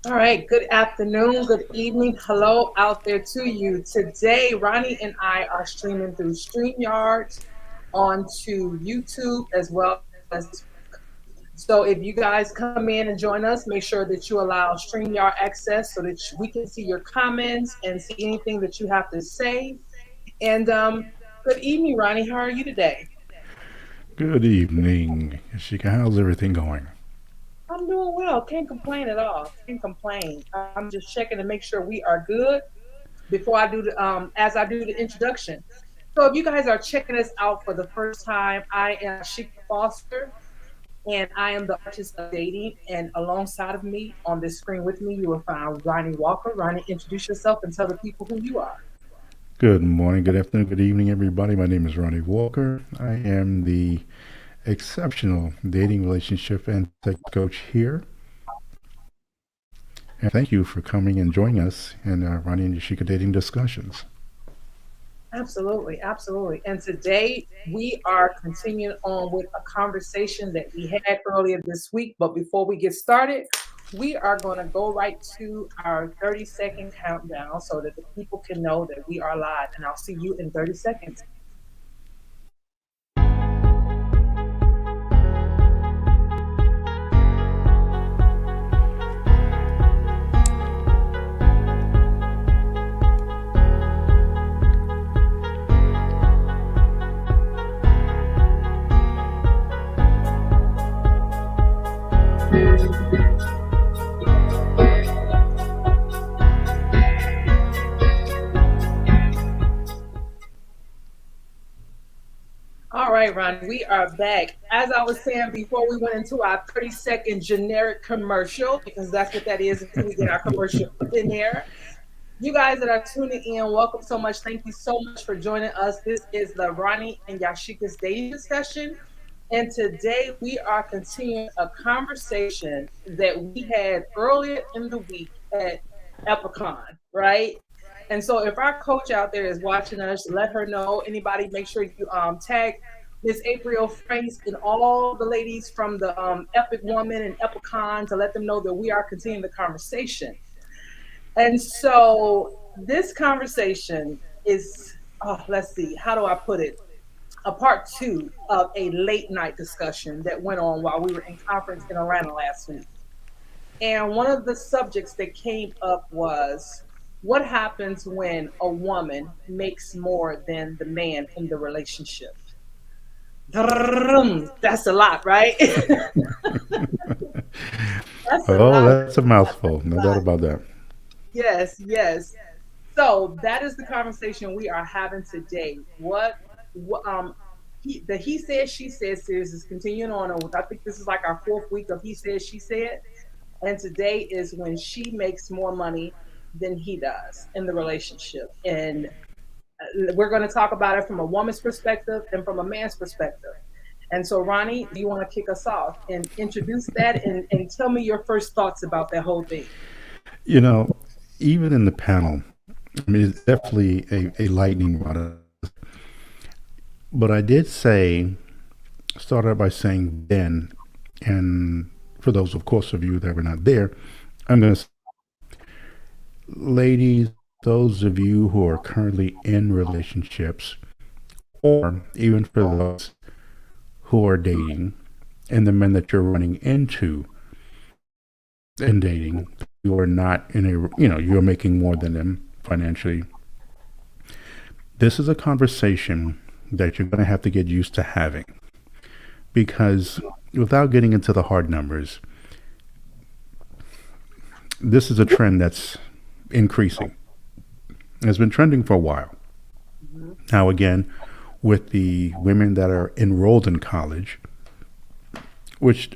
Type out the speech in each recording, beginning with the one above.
All right, good afternoon, good evening, hello out there to you. Today, Ronnie and I are streaming through StreamYards onto YouTube as well as Facebook. So if you guys come in and join us, make sure that you allow StreamYard access so that we can see your comments and see anything that you have to say. And good evening, Ronnie. How are you today? Good evening, Yasheka. How's everything going? I'm doing well. Can't complain at all. Can't complain. I'm just checking to make sure we are good before I do the as I do the introduction. So if you guys are checking us out for the first time, I am Yasheka Foster and I am the artist of dating. And alongside of me on this screen with me, you will find Ronnie Walker. Ronnie, introduce yourself and tell the people who you are. Good morning, good afternoon, good evening, everybody. My name is Ronnie Walker. I am the exceptional dating relationship and sex coach here. And thank you for coming and joining us in Ronnie and Yasheka dating discussions. Absolutely, absolutely. And today we are continuing on with a conversation that we had earlier this week. But before we get started, we are going to go right to our 30-second countdown so that the people can know that we are live. And I'll see you in 30 seconds. All right, Ron, we are back. As I was saying before, we went into our 30-second generic commercial because that's what that is until we get our commercial in there. You guys that are tuning in, welcome so much. Thank you so much for joining us. This is the Ronnie and Yashika's dating discussion. And today we are continuing a conversation that we had earlier in the week at Epicon, right? And so if our coach out there is watching us, let her know. Anybody, make sure you tag Miss April Franks and all the ladies from the Epic Woman and Epicon to let them know that we are continuing the conversation. And so this conversation is, oh, let's see, how do I put it? A part two of a late night discussion that went on while we were in conference in Atlanta last week. And one of the subjects that came up was what happens when a woman makes more than the man in the relationship? That's a lot, right? That's a Oh, lot. that's a mouthful. No doubt about that. Yes, yes. So that is the conversation we are having today. The he said she said series is continuing on. I think this is like our fourth week of he said she said, and today is when she makes more money than he does in the relationship, and we're going to talk about it from a woman's perspective and from a man's perspective. And so, Ronnie, do you want to kick us off and introduce that and tell me your first thoughts about that whole thing? You know, even in the panel, I mean, it's definitely a lightning rod. But I did say, start out by saying then, and for those, of course, of you that were not there, I'm going to say, ladies, those of you who are currently in relationships, or even for those who are dating, and the men that you're running into in dating, you are not in a, you're making more than them financially. This is a conversation that you're going to have to get used to having because without getting into the hard numbers, this is a trend that's increasing. It's been trending for a while. Mhm. Now, again, with the women that are enrolled in college, which,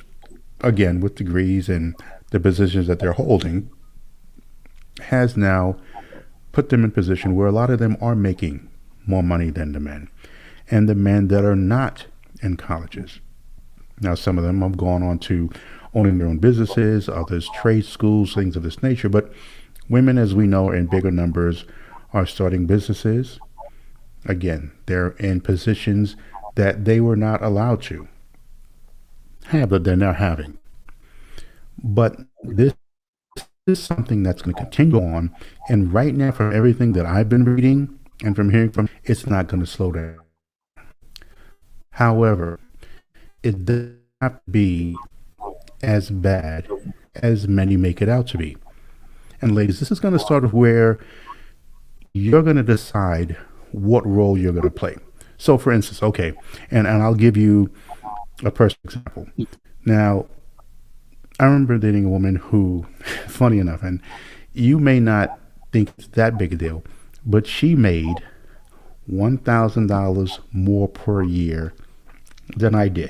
again, with degrees and the positions that they're holding, has now put them in position where a lot of them are making more money than the men. And the men that are not in colleges. Now, some of them have gone on to owning their own businesses, others trade schools, things of this nature. But women, as we know, in bigger numbers are starting businesses. Again, they're in positions that they were not allowed to have, that they're now having. But this is something that's going to continue on. And right now, from everything that I've been reading and from hearing from, it's not going to slow down. However, it doesn't have to be as bad as many make it out to be. And ladies, this is going to start with where you're going to decide what role you're going to play. So, for instance, okay, and I'll give you a personal example. Now, I remember dating a woman who, funny enough, and you may not think it's that big a deal, but she made $1,000 more per year than I did.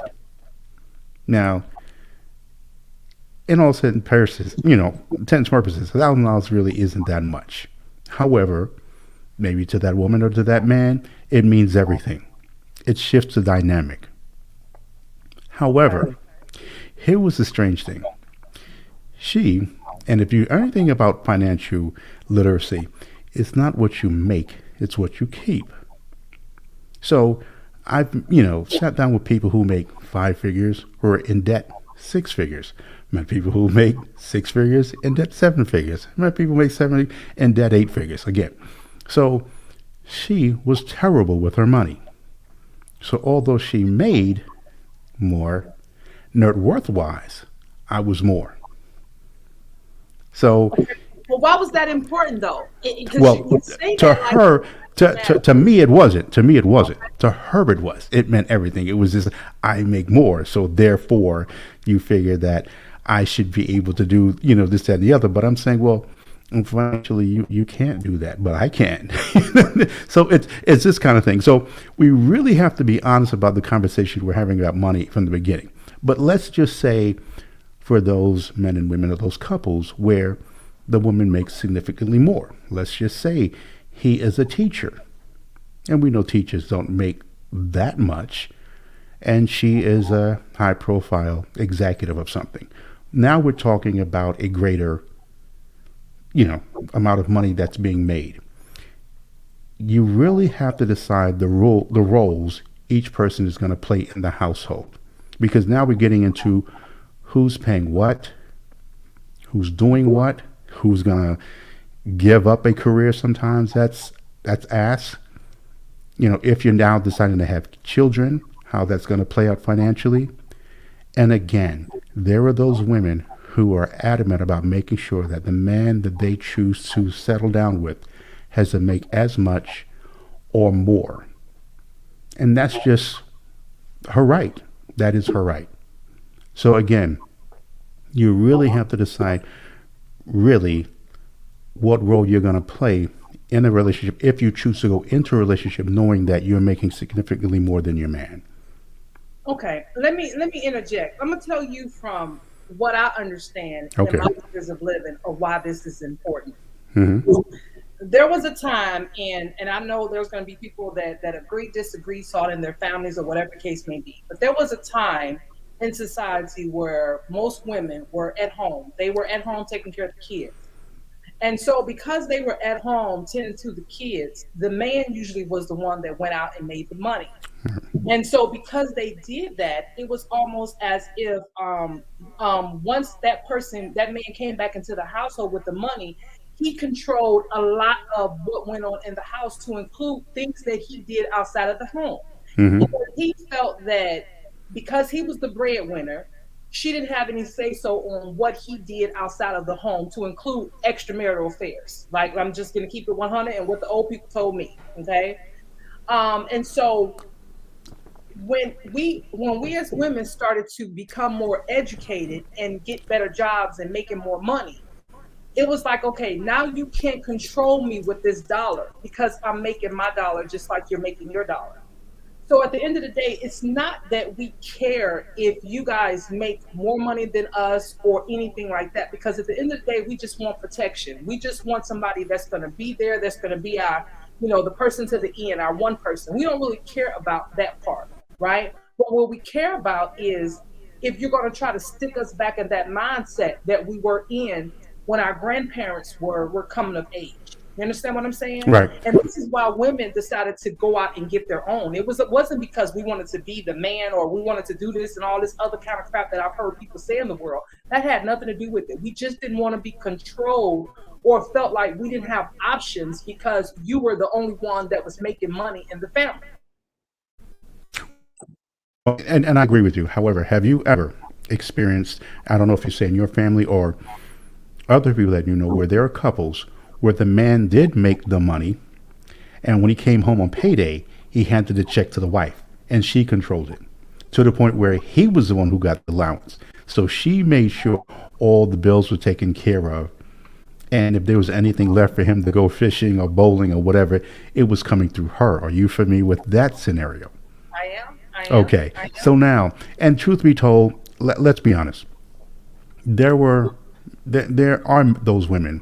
Now, in all certain purposes, intents purposes, $1,000 really isn't that much. However, maybe to that woman or to that man, it means everything. It shifts the dynamic. However, here was the strange thing. She, and if you know anything about financial literacy, it's not what you make, it's what you keep. So I've, sat down with people who make five figures who are in debt six figures. Met people who make six figures in debt seven figures. Met people who make seven in debt eight figures. Again, so she was terrible with her money. So although she made more, net worth wise, I was more. So, Well, why was that important though? Because well, you say to that like her, that. to me, it wasn't. To me, it wasn't. To her, it was. It meant everything. It was just, I make more. So therefore, you figure that I should be able to do, this, that, and the other. But I'm saying, well, unfortunately, you can't do that, but I can. So it's this kind of thing. So we really have to be honest about the conversation we're having about money from the beginning. But let's just say for those men and women or those couples where the woman makes significantly more. Let's just say he is a teacher. And we know teachers don't make that much. And she is a high profile executive of something. Now we're talking about a greater, amount of money that's being made. You really have to decide the roles each person is going to play in the household. Because now we're getting into who's paying what, who's doing what, who's gonna give up a career sometimes that's asked. If you're now deciding to have children, how that's gonna play out financially. And again, there are those women who are adamant about making sure that the man that they choose to settle down with has to make as much or more. And that's just her right. That is her right. So again, you really have to decide really what role you're going to play in a relationship if you choose to go into a relationship knowing that you're making significantly more than your man. Okay, let me interject. I'm gonna tell you from what I understand in Okay. my years of living of why this is important. Mm-hmm. There was a time, and I know there's going to be people that agree, disagree, saw it in their families or whatever the case may be. But there was a time in society where most women were at home. They were at home taking care of the kids. And so, because they were at home tending to the kids, the man usually was the one that went out and made the money. And so, because they did that, it was almost as if once that man came back into the household with the money, he controlled a lot of what went on in the house to include things that he did outside of the home. Mm-hmm. Because he felt that because he was the breadwinner, she didn't have any say so on what he did outside of the home to include extramarital affairs. Like, I'm just going to keep it 100 and what the old people told me. Okay. And so when we as women started to become more educated and get better jobs and making more money, it was like, okay, now you can't control me with this dollar because I'm making my dollar just like you're making your dollar. So at the end of the day, it's not that we care if you guys make more money than us or anything like that, because at the end of the day, we just want protection. We just want somebody that's going to be there, that's going to be our, the person to the end, our one person. We don't really care about that part, right? But what we care about is if you're going to try to stick us back in that mindset that we were in when our grandparents were coming of age. You understand what I'm saying? Right. And this is why women decided to go out and get their own. It wasn't because we wanted to be the man or we wanted to do this and all this other kind of crap that I've heard people say in the world. That had nothing to do with it. We just didn't want to be controlled or felt like we didn't have options because you were the only one that was making money in the family. And I agree with you. However, have you ever experienced, I don't know if you say in your family or other people that you know, where there are couples where the man did make the money, and when he came home on payday, he handed the check to the wife, and she controlled it to the point where he was the one who got the allowance. So she made sure all the bills were taken care of. And if there was anything left for him to go fishing or bowling or whatever, it was coming through her. Are you familiar with that scenario? I am. I am. Okay. So now, and truth be told, let's be honest. There were, there are those women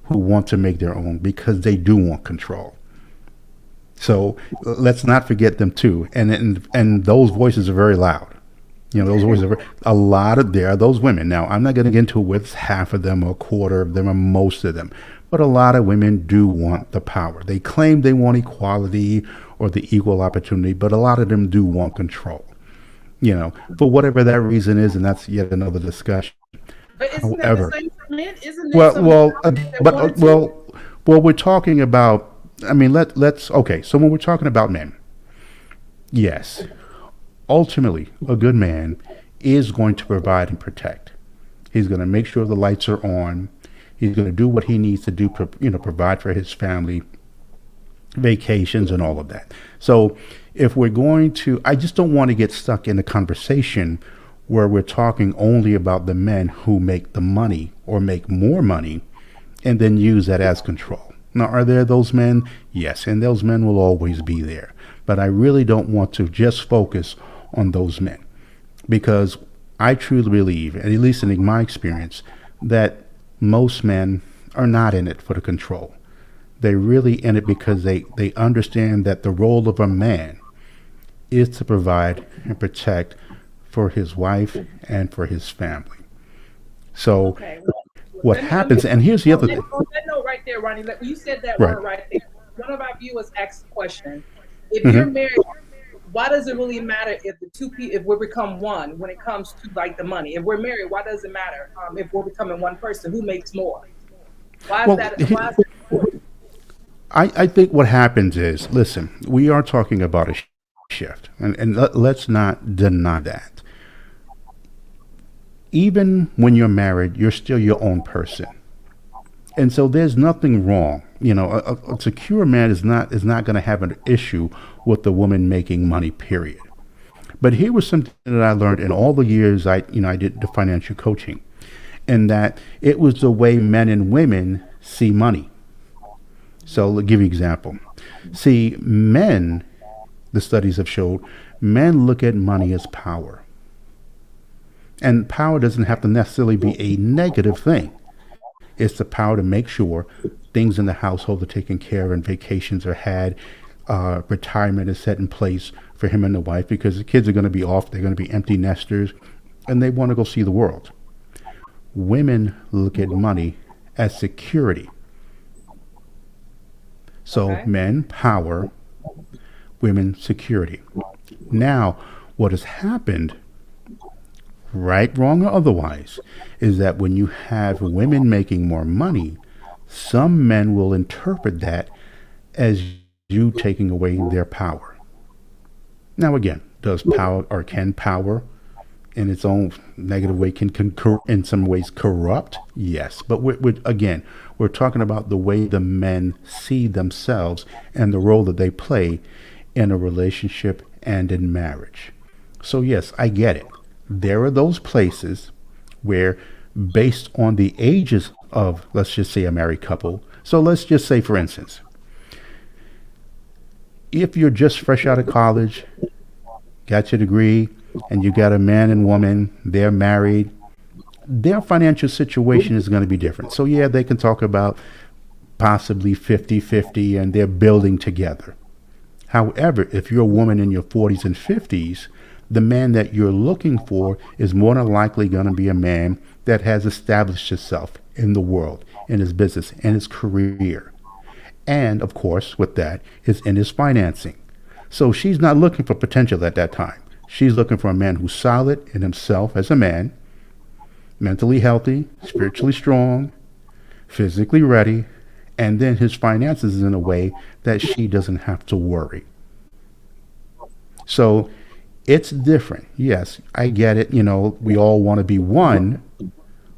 who want to make their own because they do want control. So let's not forget them too. And those voices are very loud. You know, those voices are a lot of, there are those women. Now, I'm not going to get into it with half of them or a quarter of them or most of them, but a lot of women do want the power. They claim they want equality or the equal opportunity, but a lot of them do want control, you know, for whatever that reason is. And that's yet another discussion. But isn't that the However, same for men? Isn't there well, some men well, out there that but wanted to? well, we're talking about. I mean, let's okay. So when we're talking about men, yes, ultimately, a good man is going to provide and protect. He's going to make sure the lights are on. He's going to do what he needs to do, you know, provide for his family, vacations, and all of that. So if we're going to, I just don't want to get stuck in a conversation where we're talking only about the men who make the money or make more money and then use that as control. Now, are there those men? Yes, and those men will always be there. But I really don't want to just focus on those men because I truly believe, at least in my experience, that most men are not in it for the control. They're really in it because they understand that the role of a man is to provide and protect for his wife and for his family. So Okay. what Let me happens, and here's the on other that, thing, on that note right there, Ronnie. You said that right? word right there. One of our viewers asked the question: if you're Hmm. married, why does it really matter if the two people if we become one when it comes to like the money? If we're married, why does it matter if we're becoming one person who makes more? Why is Well, that? Why is that important? I think what happens is, listen, we are talking about a shift, and let's not deny that. Even when you're married, you're still your own person. And so there's nothing wrong. You know, a secure man is not going to have an issue with the woman making money. Period. But here was something that I learned in all the years I did the financial coaching, and that it was the way men and women see money. So I'll give you an example. See, men, the studies have showed, men look at money as power, and power doesn't have to necessarily be a negative thing. It's the power to make sure things in the household are taken care of and vacations are had, retirement is set in place for him and the wife because the kids are going to be off, they're going to be empty nesters, and they want to go see the world. Women look at money as security. So Okay. men, power, women, security. Now, what has happened, right, wrong, or otherwise, is that when you have women making more money, some men will interpret that as you taking away their power. Now, again, does power or can power in its own negative way can in some ways corrupt? Yes, but again, we're talking about the way the men see themselves and the role that they play in a relationship and in marriage. So yes, I get it. There are those places where, based on the ages of, let's just say, a married couple. So let's just say, for instance, if you're just fresh out of college, got your degree, and you got a man and woman, they're married, their financial situation is going to be different. So, yeah, they can talk about possibly 50-50 and they're building together. However, if you're a woman in your 40s and 50s, the man that you're looking for is more than likely going to be a man that has established himself in the world, in his business, and his career. And of course, with that, is in his financing. So she's not looking for potential at that time. She's looking for a man who's solid in himself as a man, mentally healthy, spiritually strong, physically ready, and then his finances in a way that she doesn't have to worry. So it's different. Yes, I get it. We all want to be one,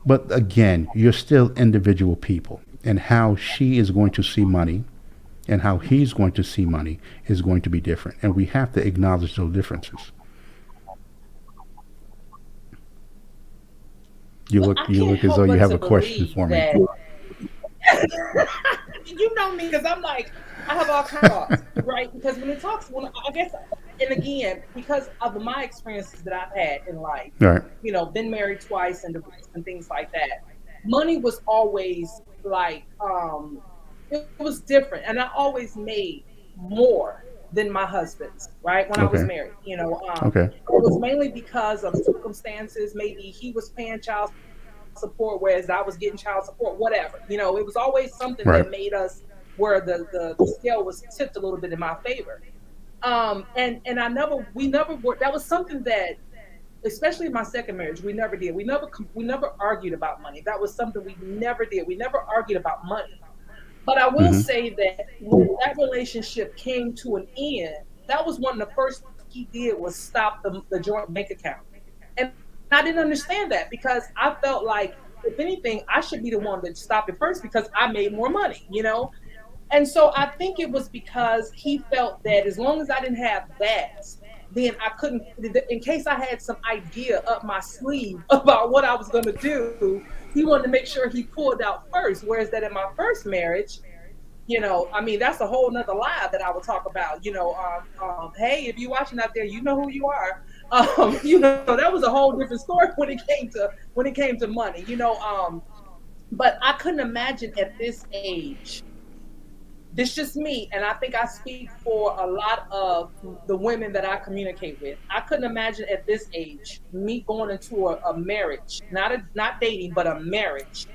but again, you're still individual people. And how she is going to see money and how he's going to see money is going to be different. And we have to acknowledge those differences. You Look, look I you can't look as though help you but have to a question believe for me. that you know me because I'm like I have all kinds of thoughts, right? Because when I guess, and again, because of my experiences that I've had in life, All right. been married twice and divorced and things like that. Money was always like it was different, and I always made more than my husband's. Right when I was Okay. married, Okay. it was mainly because of circumstances. Maybe he was paying child support, whereas I was getting child support, whatever. It was always something Right. that made us where the scale was tipped a little bit in my favor. And we never were, that was something that, especially in my second marriage, we never did. We never argued about money. That was something we never did. We never argued about money. But I will Mm-hmm. say that when that relationship came to an end, that was one of the first things he did was stop the joint bank account. And I didn't understand that because I felt like, if anything, I should be the one that stopped it first because I made more money. And so I think it was because he felt that as long as I didn't have that, then I couldn't, in case I had some idea up my sleeve about what I was going to do, he wanted to make sure he pulled out first. Whereas that in my first marriage, I mean, that's a whole nother lie that I will talk about. Hey, if you're watching out there, you know who you are. That was a whole different story when it came to money. But I couldn't imagine at this age. This just me, and I think I speak for a lot of the women that I communicate with. I couldn't imagine at this age me going into a marriage, not dating, but a marriage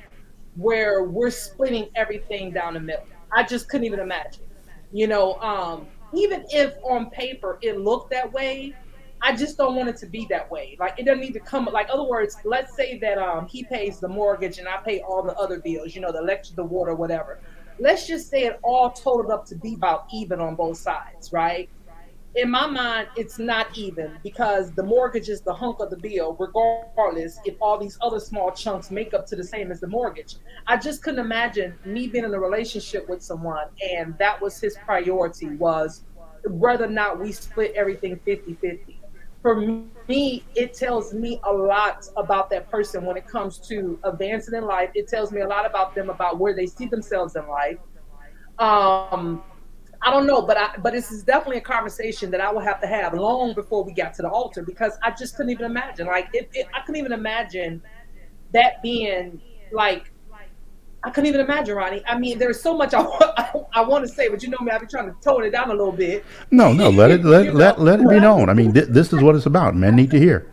where we're splitting everything down the middle. I just couldn't even imagine. Even if on paper it looked that way, I just don't want it to be that way. Like it doesn't need to come. Like other words, let's say that he pays the mortgage and I pay all the other bills. The electric, the water, whatever. Let's just say it all totaled up to be about even on both sides, right? In my mind, it's not even because the mortgage is the hunk of the bill, regardless if all these other small chunks make up to the same as the mortgage. I just couldn't imagine me being in a relationship with someone and that was his priority was whether or not we split everything 50-50. For me, it tells me a lot about that person when it comes to advancing in life. It tells me a lot about them, about where they see themselves in life. Um, I don't know, but this is definitely a conversation that I will have to have long before we got to the altar because I just couldn't even imagine. Like, I couldn't even imagine that being like. I couldn't even imagine, Ronnie. I mean, there's so much I want to say, but you know me, I've been trying to tone it down a little bit. No, no, let it let you know, let it but be I known. just I mean, this is what it's about. Men need to hear.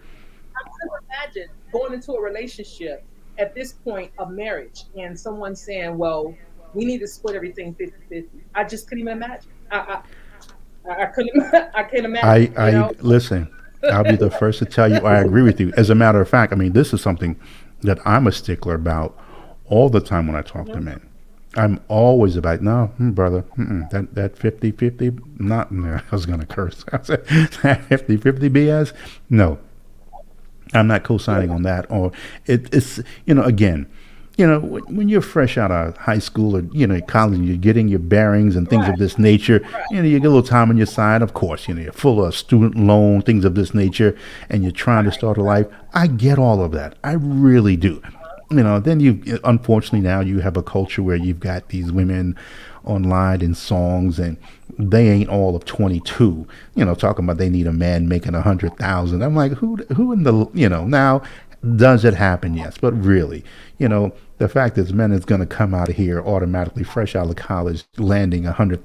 I couldn't imagine going into a relationship at this point of marriage and someone saying, "Well, we need to split everything 50-50." I just couldn't even imagine. I couldn't. I can't imagine. I listen. I'll be the first to tell you I agree with you. As a matter of fact, I mean, this is something that I'm a stickler about all the time when I talk to Mhm. men. I'm always about no, brother. That 50-50, not. No, I was gonna curse. I said that 50-50 BS. No, I'm not co-signing on that. Or it's again, when you're fresh out of high school or college, you're getting your bearings and things Right. of this nature. Right. You get a little time on your side. Of course, you're full of student loan things of this nature, and you're trying to start a life. I get all of that. I really do. Then you unfortunately now you have a culture where you've got these women online in songs and they ain't all of 22 talking about they need a man making 100,000. I'm like, who in the now, does it happen? Yes, but really, the fact is men is going to come out of here automatically fresh out of college landing $100,000,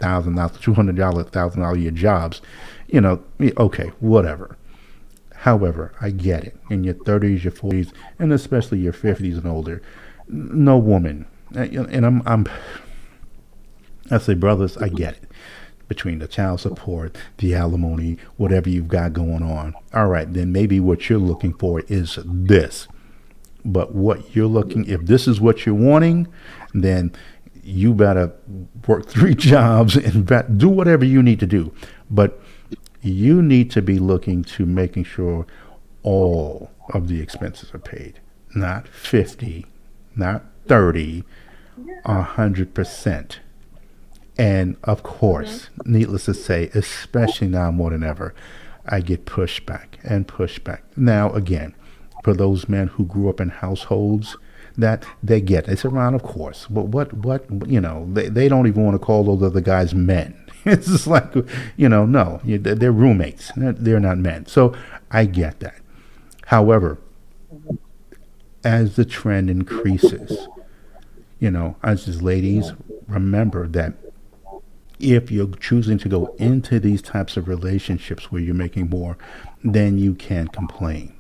$200,000 a year jobs. Okay, whatever. However, I get it. In your 30s, your 40s, and especially your 50s and older, no woman, and I say, brothers, I get it. Between the child support, the alimony, whatever you've got going on. All right, then maybe what you're looking for is this. But what you're looking, if this is what you're wanting, then you better work three jobs and do whatever you need to do. But you need to be looking to making sure all of the expenses are paid, not 50, not 30, Yeah. 100%. And of Hmm. course, needless to say, especially now more than ever, I get pushback and pushback. Now, again, for those men who grew up in households that they get, it's around, of course. But they don't even want to call those other guys men. It's just like, no, they're roommates. They're not men. So I get that. However, as the trend increases, as just ladies, remember that if you're choosing to go into these types of relationships where you're making more, then you can complain.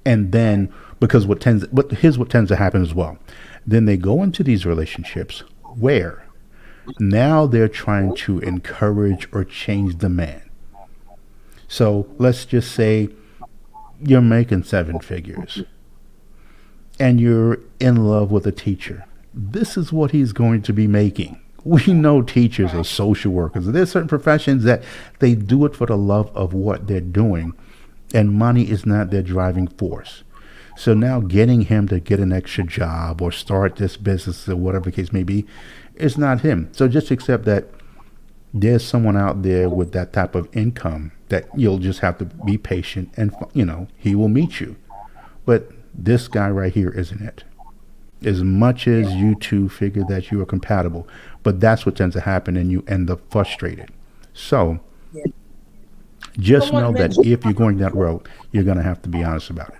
And then because here's what tends to happen as well. Then they go into these relationships where now they're trying to encourage or change the man. So let's just say you're making seven figures and you're in love with a teacher. This is what he's going to be making. We know teachers are Right. social workers. There's certain professions that they do it for the love of what they're doing, and money is not their driving force. So now getting him to get an extra job or start this business or whatever the case may be, it's not him. So just accept that there's someone out there with that type of income that you'll just have to be patient and he will meet you. But this guy right here isn't it. As much as you two figure that you are compatible, but that's what tends to happen and you end up frustrated. So Yeah. just know Someone that mentioned if you're going that route, you're going to have to be honest about it.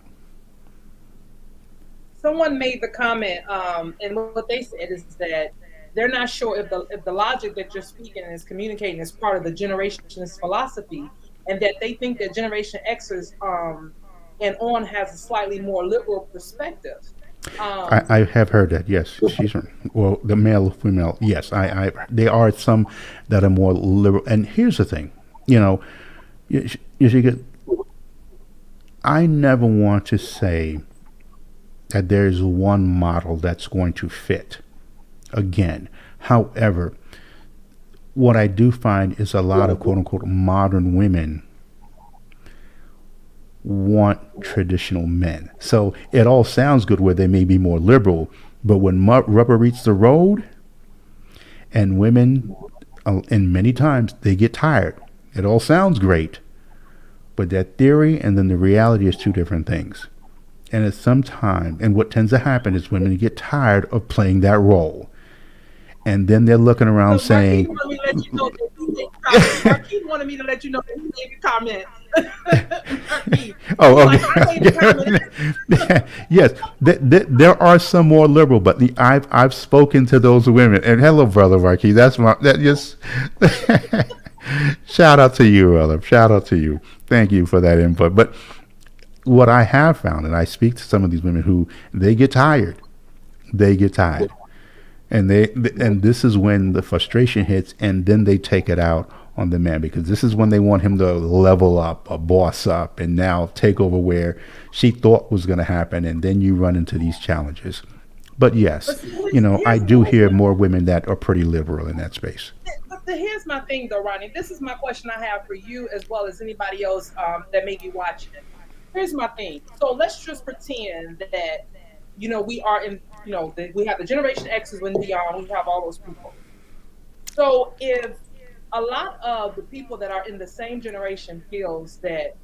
someone made the comment, and what they said is that they're not sure if the logic that you're speaking and is communicating is part of the generation's philosophy, and that they think that Generation X's and on has a slightly more liberal perspective. Um, I have heard that. Yes, she's well, the male or female. Yes, there are some that are more liberal. And here's the thing, you know, you should get. I never want to say that there's one model that's going to fit. Again, however, what I do find is a lot of quote unquote modern women want traditional men. So it all sounds good where they may be more liberal, but when rubber meets the road, and women, and many times they get tired. It all sounds great, but that theory and then the reality is two different things. And it's sometimes, and what tends to happen is women get tired of playing that role, and then they're looking around so Marquise saying, wanted me to let you know that he made a comment. Marquise wanted me to let you know that he made a comment. Marquise, he was "Oh, like, I made a comment. okay, yes, there are some more liberal, but I've spoken to those women, and hello, brother Marquis. That's my that just shout out to you, brother. Shout out to you. Thank you for that input. But what I have found, and I speak to some of these women who they get tired. They get tired, and this is when the frustration hits, and then they take it out on the man because this is when they want him to level up, a boss up, and now take over where she thought was going to happen, and then you run into these challenges. But yes, But see, here's I my do hear more women that are pretty liberal in that space. here's my thing though, Ronnie. This is my question I have for you as well as anybody else that may be watching. Here's my thing. So let's just pretend that we are in we have the Generation X's when we have all those people. So if a lot of the people that are in the same generation feels that,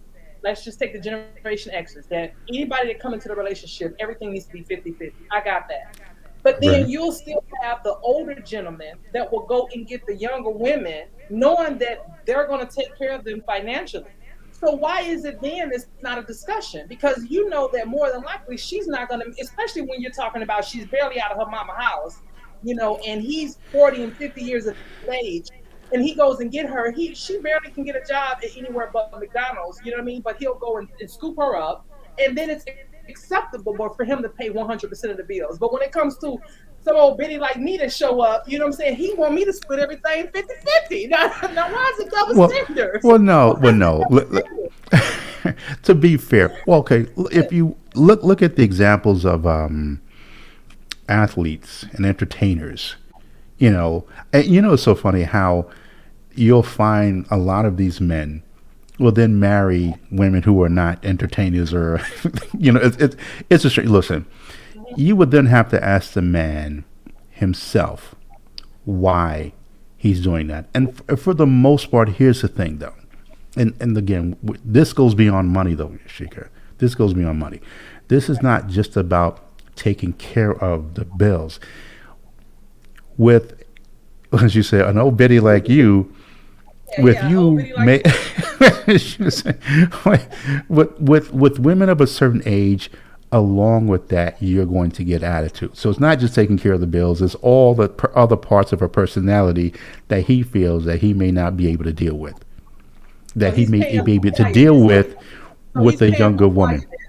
let's just take the Generation X's, that anybody that come into the relationship, everything needs to be 50-50. I got that. But then Right. you'll still have the older gentlemen that will go and get the younger women, knowing that they're going to take care of them financially. So why is it then it's not a discussion? Because you know that more than likely she's not going to, especially when you're talking about she's barely out of her mama house, and he's 40 and 50 years of age, and he goes and get her. She barely can get a job at anywhere but McDonald's. You know what I mean? But he'll go and scoop her up, and then it's acceptable for him to pay 100% of the bills. But when it comes to some old bitty like me to show up. You know what I'm saying? He want me to split everything 50-50. Now why is it double Well, standards? well, no, Why well, is it no. double standards? To be fair, well, okay. If you look at the examples of athletes and entertainers, it's so funny how you'll find a lot of these men will then marry women who are not entertainers or it's a straight listen. You would then have to ask the man himself why he's doing that. And for the most part, here's the thing, though. And again, this goes beyond money, though, Yasheka. This goes beyond money. This is not just about taking care of the bills. With, as you say, an old biddy like you, Yeah, with yeah, old you bitty like may with women of a certain age, along with that you're going to get attitude. So it's not just taking care of the bills, it's all the other parts of her personality that he feels that he may not be able to deal with, so that he he's may paying be for able to deal quietness. So with he's a paying for younger woman. quietness.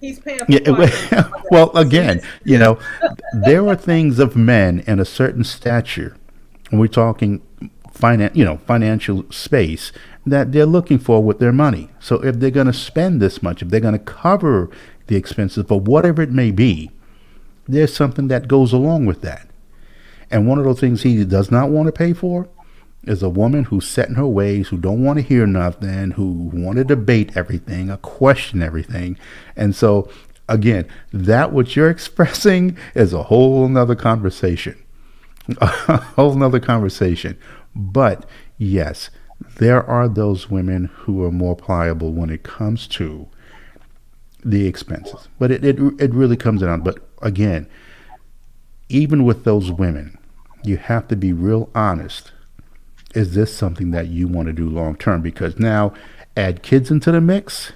He's paying for Yeah, quietness. For that. well, See, again, this there are things of men in a certain stature, when we're talking financial space, that they're looking for with their money. So if they're going to spend this much, if they're going to cover the expenses for whatever it may be, there's something that goes along with that. And one of those things he does not want to pay for is a woman who's set in her ways, who don't want to hear nothing, who want to debate everything, or question everything. And so, again, that what you're expressing is a whole nother conversation. A whole nother conversation. But yes, there are those women who are more pliable when it comes to the expenses. But it really comes down. But again, even with those women, you have to be real honest. Is this something that you want to do long term? Because now, add kids into the mix.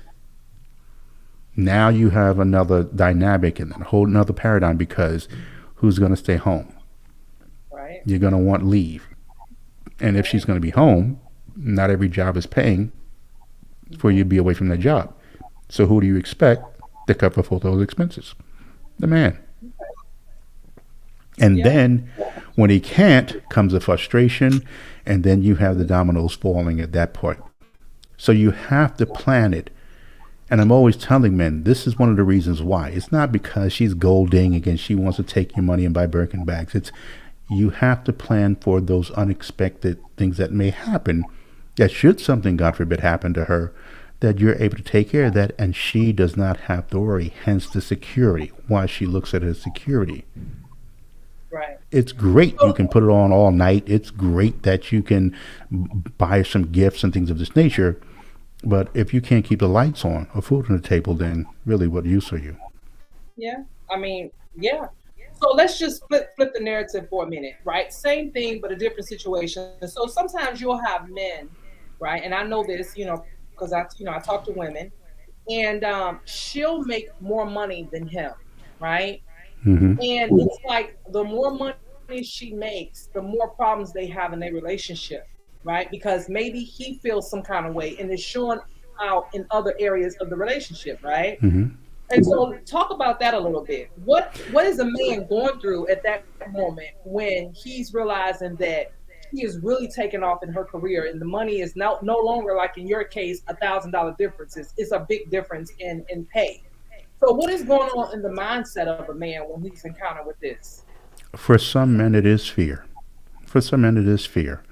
Now you have another dynamic and a whole another paradigm because who's going to stay home? right, You're going to want leave. And if she's right. going to be home, not every job is paying for you to be away from that job. So who do you expect to cover for those expenses? The man. And Yeah, then when he can't, comes the frustration, and then you have the dominoes falling at that point. So you have to plan it. And I'm always telling men this is one of the reasons why. It's not because she's golding again, she wants to take your money and buy Birkin bags. It's you have to plan for those unexpected things that may happen. That should something, God forbid, happen to her, that you're able to take care of that and she does not have to worry. Hence the security. Why she looks at it as security. right. It's great you So, can put it on all night. It's great that you can buy some gifts and things of this nature. But if you can't keep the lights on or food on the table, then really what use are you? yeah, I mean, yeah. So let's just flip the narrative for a minute, right? Same thing, but a different situation. So sometimes you'll have men, right? And I know this, because I talk to women, and she'll make more money than him, right? Mm-hmm. And it's like the more money she makes, the more problems they have in their relationship, right? Because maybe he feels some kind of way and is showing out in other areas of the relationship, right? Mm-hmm. And so talk about that a little bit. What is a man going through at that moment when he's realizing that she is really taking off in her career and the money is no longer like in your case $1,000 differences. It's a big difference in pay. So what is going on in the mindset of a man when he's encountered with this? For some men, it is fear. For some men, it is fear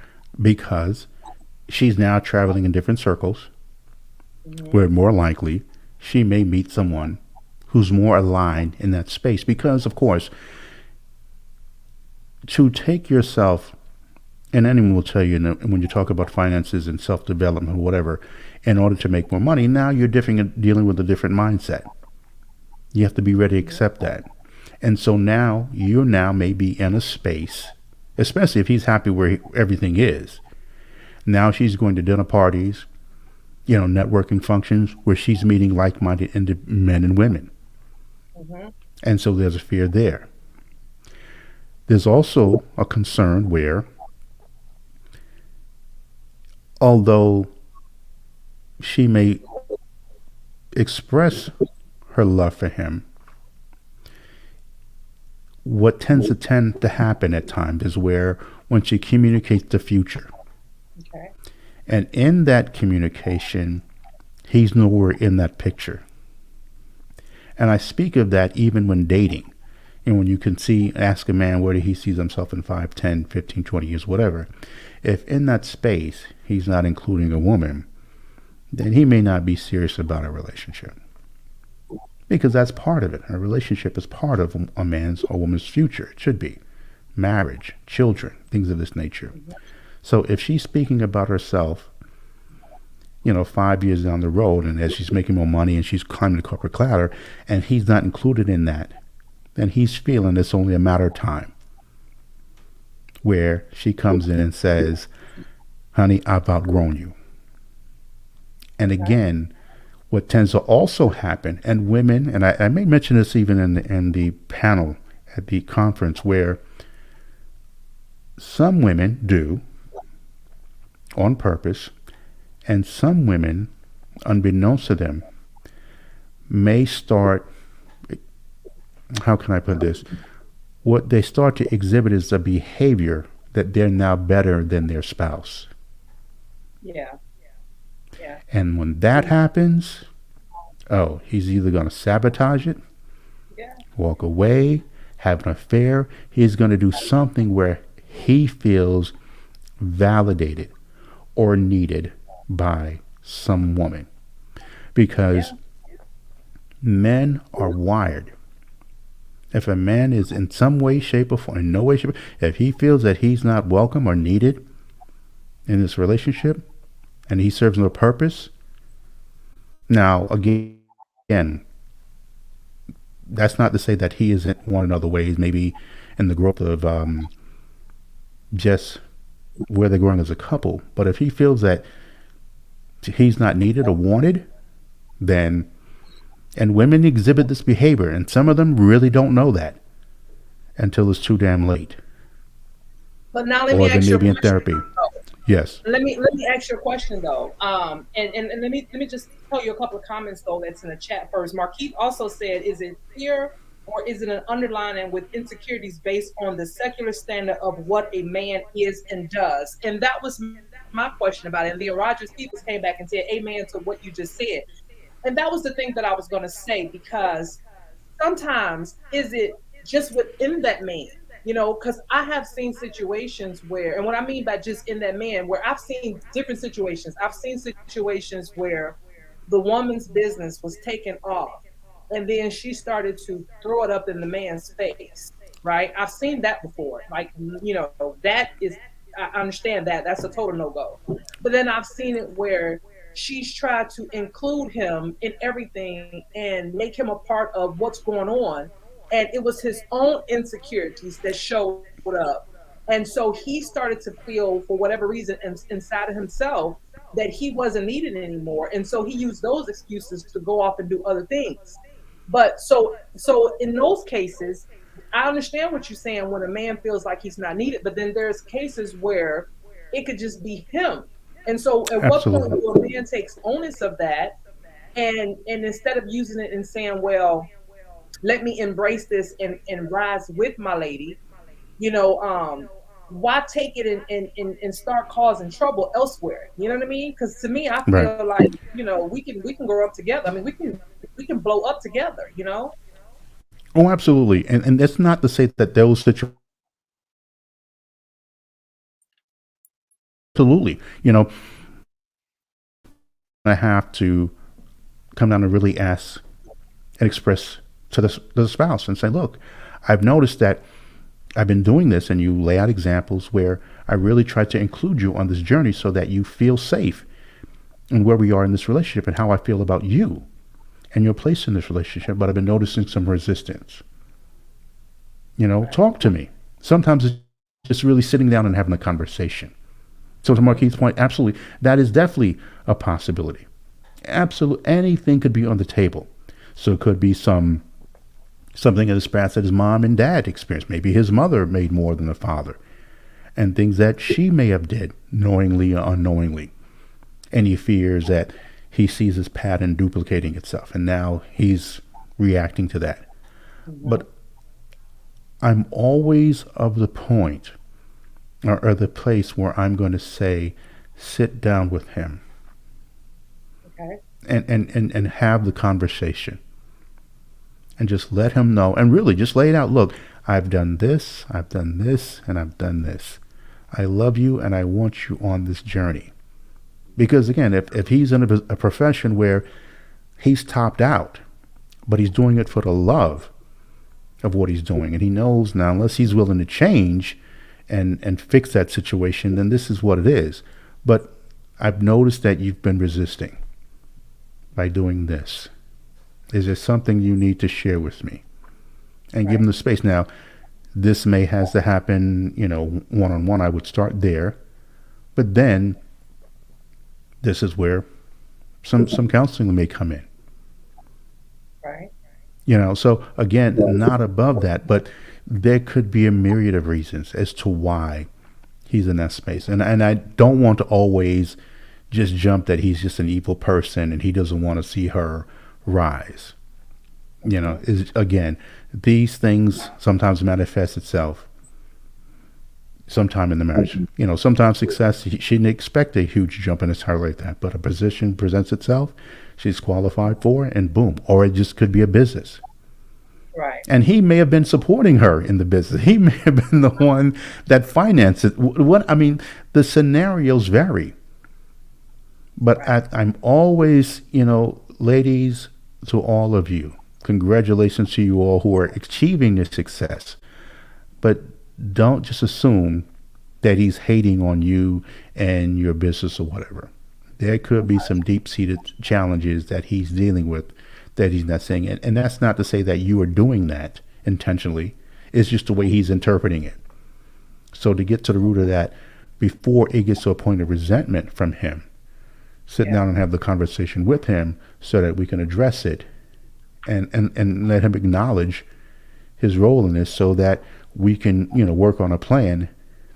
because she's now traveling in different circles Hmm. where more likely she may meet someone who's more aligned in that space. Because, of course, to take yourself, and anyone will tell you when you talk about finances and self development or whatever, in order to make more money, now you're dealing with a different mindset. You have to be ready to accept that. And so now you're now maybe in a space, especially if he's happy where everything is. Now she's going to dinner parties, networking functions where she's meeting like-minded men and women. Hmm. And so there's a fear there. There's also a concern where, although she may express her love for him, what tends to happen at times is where when she communicates the future, Okay. and in that communication, he's nowhere in that picture. And I speak of that even when dating. And when you can see, ask a man where he sees himself in 5, 10, 15, 20 years, whatever. If in that space he's not including a woman, then he may not be serious about a relationship. Because that's part of it. A relationship is part of a man's or woman's future. It should be. Marriage, children, things of this nature. So if she's speaking about herself, 5 years down the road, and as she's making more money and she's climbing the corporate ladder, and he's not included in that, then he's feeling it's only a matter of time where she comes in and says, honey, I've outgrown you. And again, what tends to also happen, and women, and I may mention this even in the panel at the conference, where some women do on purpose, and some women, unbeknownst to them, may start, how can I put this? What they start to exhibit is a behavior that they're now better than their spouse. Yeah. Yeah. And when that happens, oh, he's either going to sabotage it, Yeah. walk away, have an affair. He's going to do something where he feels validated or needed by some woman. Yeah. Because men are wired. If a man is in some way, shape, or form, in no way, shape, if he feels that he's not welcome or needed in this relationship and he serves no purpose, now again, that's not to say that he isn't one in other ways, maybe in the growth of just where they're growing as a couple. But if he feels that he's not needed or wanted, then, and women exhibit this behavior, and some of them really don't know that until it's too damn late, But now let me or they ask you may a be in question. therapy. Yes, Let me ask you a question though. And let me just tell you a couple of comments though that's in the chat first. Marquise also said, is it fear or is it an underlying with insecurities based on the secular standard of what a man is and does? And that was my question about it. And Leah Rogers Peoples came back and said, amen to what you just said. And that was the thing that I was going to say, because sometimes is it just within that man, because I have seen situations where, and what I mean by just in that man, where I've seen different situations. I've seen situations where the woman's business was taken off and then she started to throw it up in the man's face, right? I've seen that before. Like, that is, I understand that. That's a total no go. But then I've seen it where she's tried to include him in everything and make him a part of what's going on. And it was his own insecurities that showed up. And so he started to feel, for whatever reason, inside of himself, that he wasn't needed anymore. And so he used those excuses to go off and do other things. But so in those cases, I understand what you're saying when a man feels like he's not needed, but then there's cases where it could just be him. And so at what point absolutely. do a man takes onus of that, and instead of using it and saying, well, let me embrace this and rise with my lady, you know, why take it and start causing trouble elsewhere? You know what I mean? Because to me, I Right. feel like, we can grow up together. I mean, we can blow up together. Oh, absolutely. And that's not to say that those situations, absolutely, I have to come down and really ask and express to the spouse and say, look, I've noticed that I've been doing this, and you lay out examples where I really try to include you on this journey so that you feel safe in where we are in this relationship and how I feel about you and your place in this relationship. But I've been noticing some resistance. Right. Talk to me. Sometimes it's just really sitting down and having a conversation. So to Marquis' point, absolutely, that is definitely a possibility. Absolutely, anything could be on the table. So it could be something in his past that his mom and dad experienced. Maybe his mother made more than the father, and things that she may have did knowingly or unknowingly. And he fears that he sees his pattern duplicating itself, and now he's reacting to that. Mm-hmm. But I'm always of the point or the place where I'm going to say, sit down with him Okay. and have the conversation and just let him know and really just lay it out. Look, I've done this, and I've done this. I love you and I want you on this journey. Because again, if he's in a profession where he's topped out, but he's doing it for the love of what he's doing, and he knows now, unless he's willing to change and fix that situation, then this is what it is. But I've noticed that you've been resisting by doing this. Is there something you need to share with me? And give him Right. the space. Now, this may has to happen, one on one. I would start there, but then this is where some counseling may come in. Right. So again, not above that, but there could be a myriad of reasons as to why he's in that space. And I don't want to always just jump that he's just an evil person and he doesn't want to see her rise. Hmm. Is again, these things sometimes manifest itself sometime in the marriage. Sometimes success, she didn't expect a huge jump in his heart like that, but a position presents itself, she's qualified for it, and boom. Or it just could be a business. Right. And he may have been supporting her in the business. He may have been the one that financed it. What I mean, the scenarios vary. But Right. I'm always, ladies, to all of you, congratulations to you all who are achieving this success. But don't just assume that he's hating on you and your business or whatever. There could be some deep seated challenges that he's dealing with that he's not saying. And that's not to say that you are doing that intentionally, it's just the way he's interpreting it. So to get to the root of that before it gets to a point of resentment from him, sit Yeah. down and have the conversation with him so that we can address it and let him acknowledge his role in this so that we can, work on a plan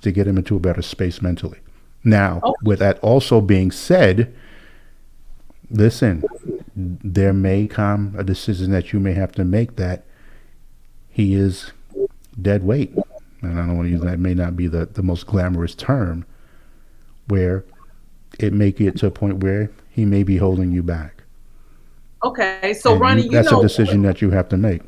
to get him into a better space mentally. Now, Oh, with that also being said, listen, there may come a decision that you may have to make that he is dead weight. And I don't want to use that, may not be the most glamorous term, where it may get to a point where he may be holding you back. okay. So, And Ronnie, that's a decision that you have to make.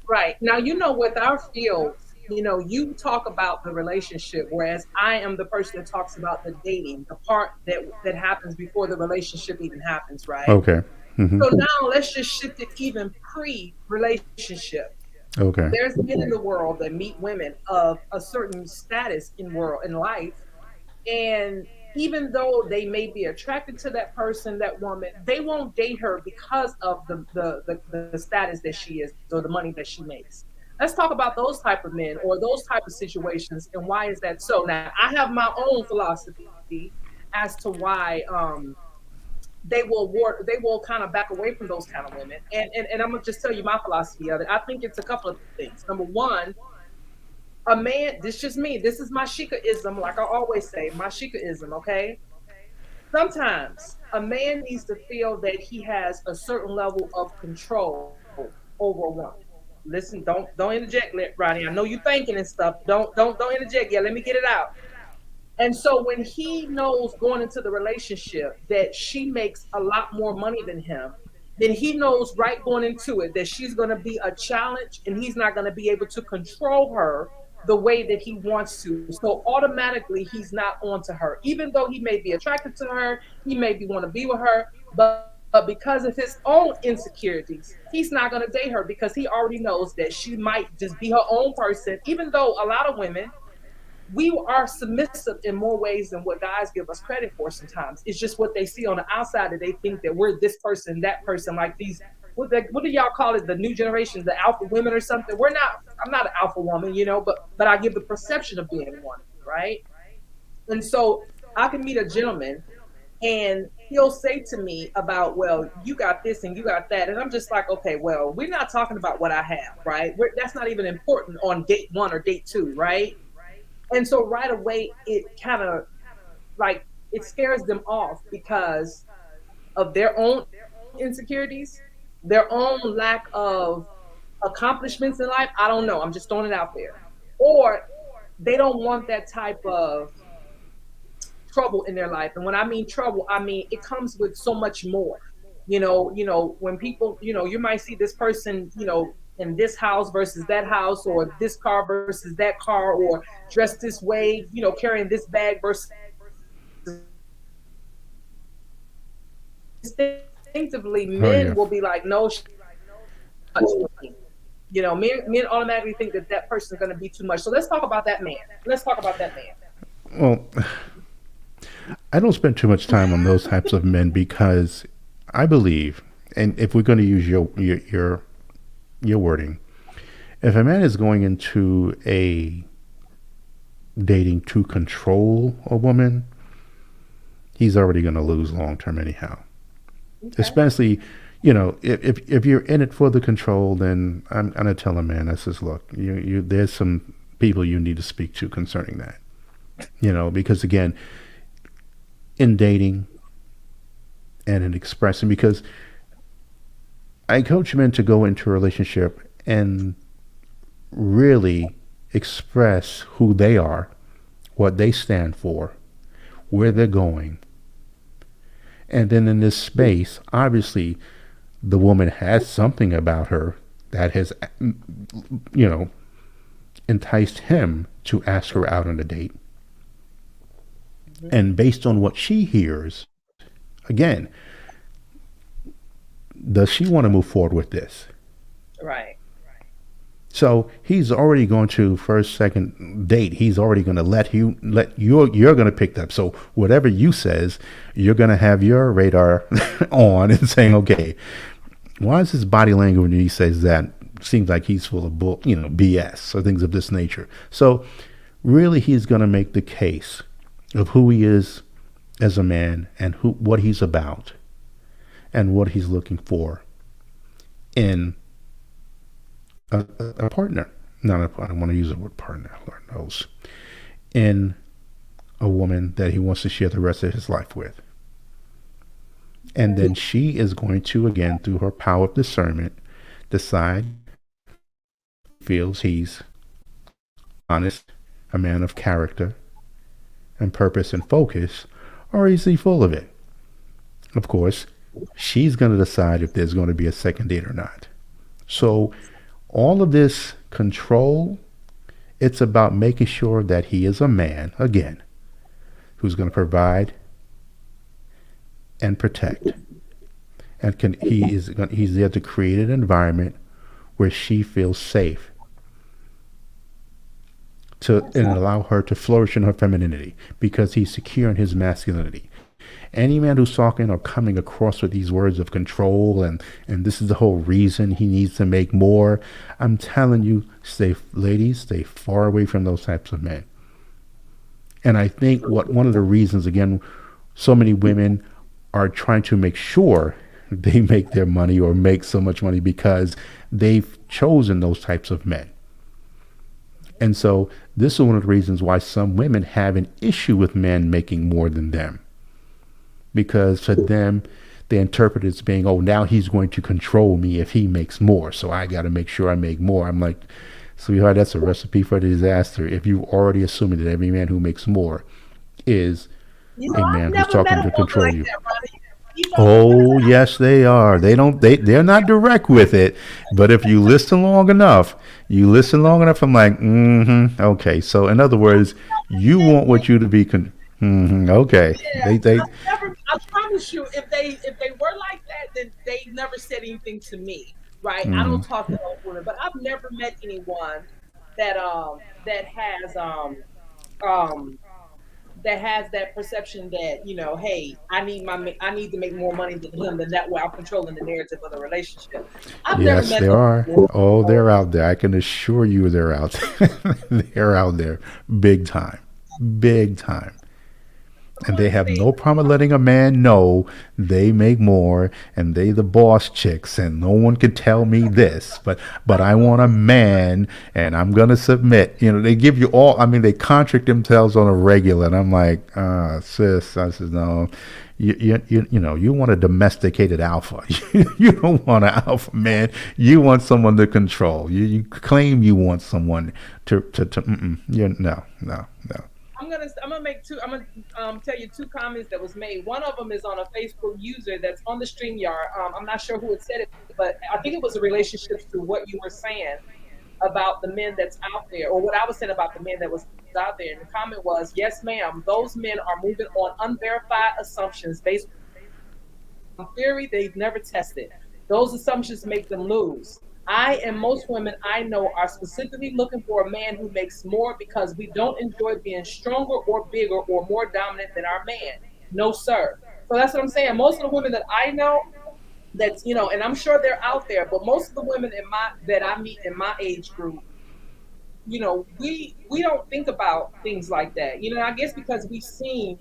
right. Now, with our fields, you talk about the relationship, whereas I am the person that talks about the dating, the part that happens before the relationship even happens, right? Okay. Hmm. So now let's just shift it even pre-relationship. Okay. There's men in the world that meet women of a certain status in life, and even though they may be attracted to that person, that woman, they won't date her because of the status that she is or the money that she makes. Let's talk about those type of men or those type of situations, and why is that so? Now, I have my own philosophy as to why they will kind of back away from those kind of women. And I'm gonna just tell you my philosophy of it. I think it's a couple of things. Number one, a man, this just me, this is my Shika-ism, like I always say, my Shika-ism, okay? Sometimes a man needs to feel that he has a certain level of control over a woman. Listen, don't interject, Ronnie. I know you thinking and stuff. Don't interject. Yeah, let me get it out. And so when he knows going into the relationship that she makes a lot more money than him, then he knows right going into it that she's going to be a challenge and he's not going to be able to control her the way that he wants to. So automatically he's not onto her. Even though he may be attracted to her, he may be want to be with her, but because of his own insecurities, he's not going to date her because he already knows that she might just be her own person. Even though a lot of women, we are submissive in more ways than what guys give us credit for sometimes. It's just what they see on the outside that they think that we're this person, that person, like these, what do y'all call it, the new generation, the alpha women or something. We're not, I'm not an alpha woman, but I give the perception of being one, right? And so I can meet a gentleman and he'll say to me about, well, you got this and you got that. And I'm just like, okay, well, we're not talking about what I have, right? That's not even important on date one or date two, right? And so right away, it kind of like it scares them off because of their own insecurities, their own lack of accomplishments in life. I don't know. I'm just throwing it out there. Or they don't want that type of trouble in their life. And when I mean trouble, I mean it comes with so much more. When people, you might see this person, in this house versus that house, or this car versus that car, or dressed this way, carrying this bag versus instinctively Oh men yeah. will be like, no, much for me. Men automatically think that that person is going to be too much. So let's talk about that man. Let's talk about that man. Well, I don't spend too much time on those types of men because I believe, and if we're going to use your wording, if a man is going into a dating to control a woman, he's already going to lose long term anyhow. Okay. Especially, if you're in it for the control, then I'm gonna tell a man, I says, look, there's some people you need to speak to concerning that. Because again, in dating and in expressing, because I coach men to go into a relationship and really express who they are, what they stand for, where they're going. And then in this space, obviously, the woman has something about her that has, you know, enticed him to ask her out on a date. Mm-hmm. And based on what she hears, again, does she want to move forward with this? Right. So he's already going to first, second date. He's already going to let you're going to pick up. So whatever you says, you're going to have your radar on and saying, okay, why is his body language when he says that seems like he's full of BS or things of this nature. So really, he's going to make the case of who he is as a man and what he's about and what he's looking for in a partner. Not I don't want to use the word partner. Lord knows. In a woman that he wants to share the rest of his life with. And then she is going to, again, through her power of discernment, decide feels he's honest, a man of character and purpose and focus, or is he full of it? Of course, she's going to decide if there's going to be a second date or not. So all of this control, it's about making sure that he is a man, again, who's going to provide and protect. And he's there to create an environment where she feels safe and allow her to flourish in her femininity because he's secure in his masculinity. Any man who's talking or coming across with these words of control and this is the whole reason he needs to make more, I'm telling you, ladies, stay far away from those types of men. And I think one of the reasons, again, so many women are trying to make sure they make their money or make so much money because they've chosen those types of men. And so this is one of the reasons why some women have an issue with men making more than them. Because for them, they interpret it as being, oh, now he's going to control me if he makes more. So I got to make sure I make more. I'm like, sweetheart, that's a recipe for disaster. If you already assuming that every man who makes more is a I've man who's never met talking a to woman control like you. that, Ronnie. What is Oh, yes, they are. They're not direct with it. But if you listen long enough, I'm like, okay. So in other words, you want what you to be, okay. Yeah, They, I've never. I promise you, if they were like that, then they never said anything to me, right? I don't mhm. talk to those women, but I've never met anyone that that has um that has that perception that hey, I need to make more money than him, than that way I'm controlling the narrative of the relationship. I've never Yes, met there those are. before. Oh, So, they're out there. I can assure you they're out. They're out there big time. Big time. And they have See, no problem letting a man know they make more and they the boss chicks and no one can tell me this. But I want a man and I'm gonna submit. They give you all. I mean, they contract themselves on a regular, and I'm like, sis. I says no. You want a domesticated alpha. You don't want an alpha man. You want someone to control. You claim you want someone to no, no, no. I'm gonna make two. I'm gonna tell you two comments that was made. One of them is on a Facebook user that's on the StreamYard. I'm not sure who had said it, but I think it was a relationships to what you were saying about the men that's out there, or what I was saying about the men that was out there. And the comment was, "Yes, ma'am. Those men are moving on unverified assumptions based on theory they've never tested. Those assumptions make them lose. I and most women I know are specifically looking for a man who makes more because we don't enjoy being stronger or bigger or more dominant than our man. No, sir." So that's what I'm saying. Most of the women that I know, that's and I'm sure they're out there, but most of the women in my that I meet in my age group, we don't think about things like that. I guess because we've seen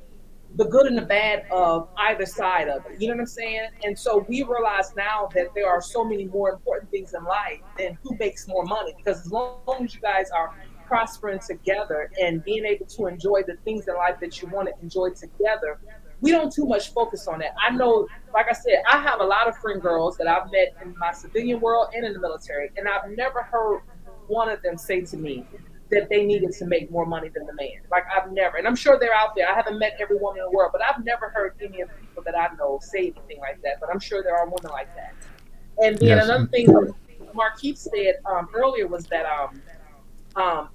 the good and the bad of either side of it. You know what I'm saying? And so we realize now that there are so many more important things in life than who makes more money. Because as long as you guys are prospering together and being able to enjoy the things in life that you want to enjoy together, we don't too much focus on that. I know, like I said, I have a lot of friend girls that I've met in my civilian world and in the military, and I've never heard one of them say to me that they needed to make more money than the man. Like, I've never, and I'm sure they're out there. I haven't met every woman in the world, but I've never heard any of the people that I know say anything like that. But I'm sure there are women like that. And then Yes. another thing that Marquise said earlier was that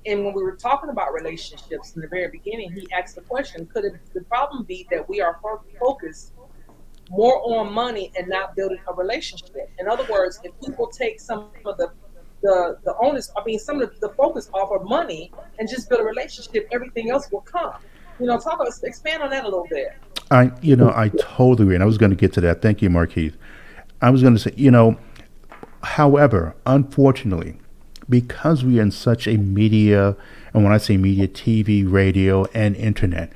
and when we were talking about relationships in the very beginning, he asked the question: could the problem be that we are focused more on money and not building a relationship? In other words, if people take some of the onus, I mean, some of the focus off of money and just build a relationship, everything else will come. Expand on that a little bit. I totally agree, and I was going to get to that. Thank you, Marquise. I was going to say, however, unfortunately, because we are in such a media, and when I say media, TV, radio, and internet,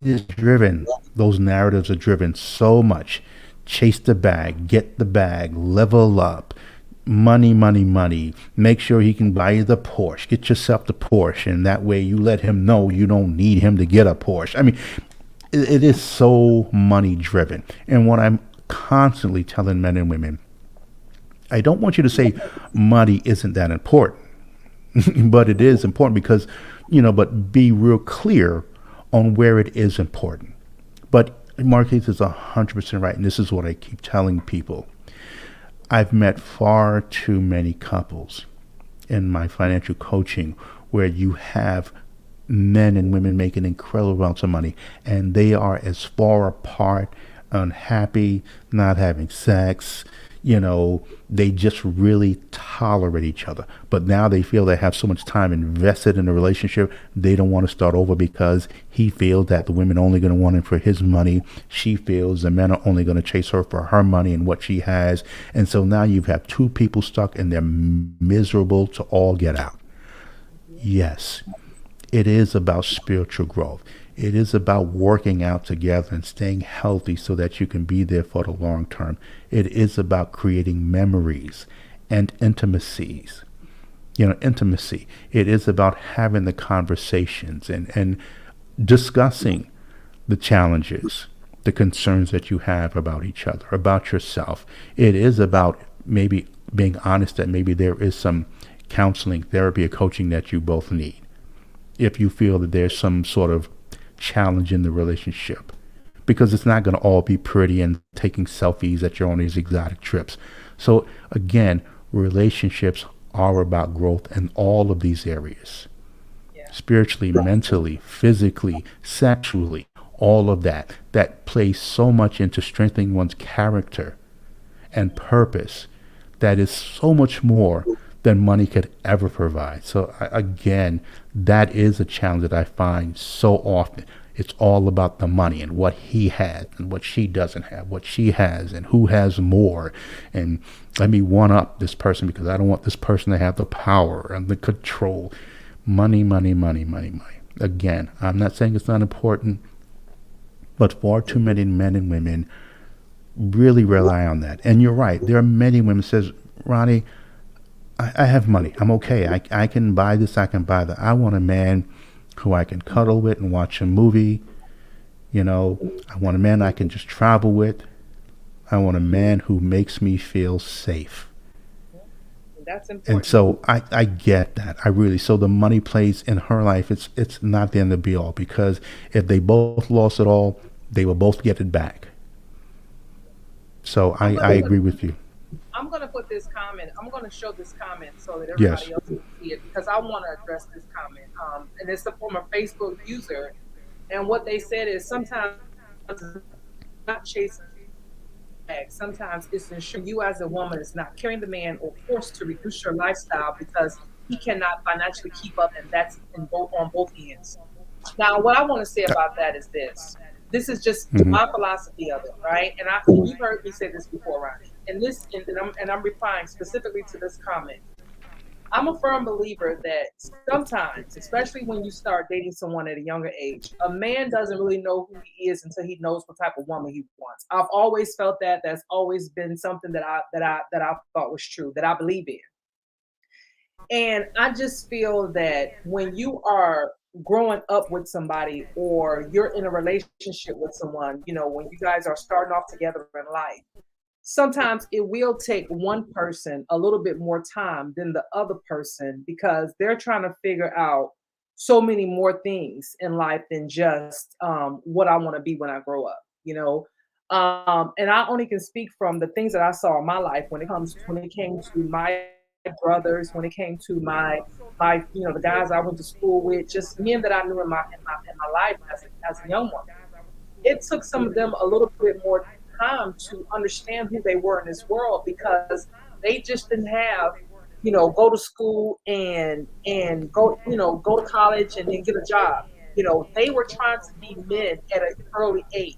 it is driven. Those narratives are driven so much. Chase the bag, get the bag, level up, money, money, money. Make sure he can buy you the Porsche. Get yourself the Porsche, and that way you let him know you don't need him to get a Porsche. I mean, it is so money driven. And what I'm constantly telling men and women, I don't want you to say money isn't that important, but it is important because, but be real clear on where it is important. But Marquise is 100% right, and this is what I keep telling people. I've met far too many couples in my financial coaching where you have men and women making incredible amounts of money, and they are as far apart, unhappy, not having sex. They just really tolerate each other. But now they feel they have so much time invested in a relationship, they don't want to start over because he feels that the women are only going to want him for his money. She feels the men are only going to chase her for her money and what she has. And so now you have two people stuck and they're miserable to all get out. Yes, it is about spiritual growth. It is about working out together and staying healthy so that you can be there for the long term. It is about creating memories and intimacies. Intimacy. It is about having the conversations and discussing the challenges, the concerns that you have about each other, about yourself. It is about maybe being honest that maybe there is some counseling, therapy, or coaching that you both need. If you feel that there's some sort of challenge in the relationship, because it's not going to all be pretty and taking selfies at your own these exotic trips. So again, relationships are about growth in all of these areas: Yeah. spiritually, mentally, physically, sexually, all of that plays so much into strengthening one's character and purpose. That is so much more than money could ever provide. So again, that is a challenge that I find so often. It's all about the money and what he has and what she doesn't have, what she has and who has more. And let me one up this person because I don't want this person to have the power and the control. Money, money, money, money, money. Again, I'm not saying it's not important. But far too many men and women really rely on that. And you're right. There are many women says, Ronnie, I have money. I'm okay. I can buy this. I can buy that. I want a man who I can cuddle with and watch a movie. You know, I want a man I can just travel with. I want a man who makes me feel safe. That's And important. so I get that. I really so the money plays in her life. It's not the end of the be all because if they both lost it all, they will both get it back. So I'm I gonna put agree with you. I'm gonna put this comment. I'm gonna show this comment so that Yes. everybody else can see it because I want to address this comment. And it's a former Facebook user, and what they said is sometimes it's not chasing bag. Sometimes it's ensuring you as a woman is not carrying the man or forced to reduce your lifestyle because he cannot financially keep up, and that's in both on both ends. Now, what I want to say about that is this. This is just Mm-hmm. my philosophy of it, right? And you've heard me say this before, Ronnie. And I'm replying specifically to this comment. I'm a firm believer that sometimes, especially when you start dating someone at a younger age, a man doesn't really know who he is until he knows what type of woman he wants. I've always felt that. That's always been something that I thought was true, that I believe in. And I just feel that when you are growing up with somebody or you're in a relationship with someone, when you guys are starting off together in life, sometimes it will take one person a little bit more time than the other person because they're trying to figure out so many more things in life than just what I want to be when I grow up, and I only can speak from the things that I saw in my life when it came to my brothers, when it came to my the guys I went to school with, just men that I knew in my life as a young woman. It took some of them a little bit more time to understand who they were in this world because they just didn't have, go to school and go to college and then get a job. They were trying to be men at an early age.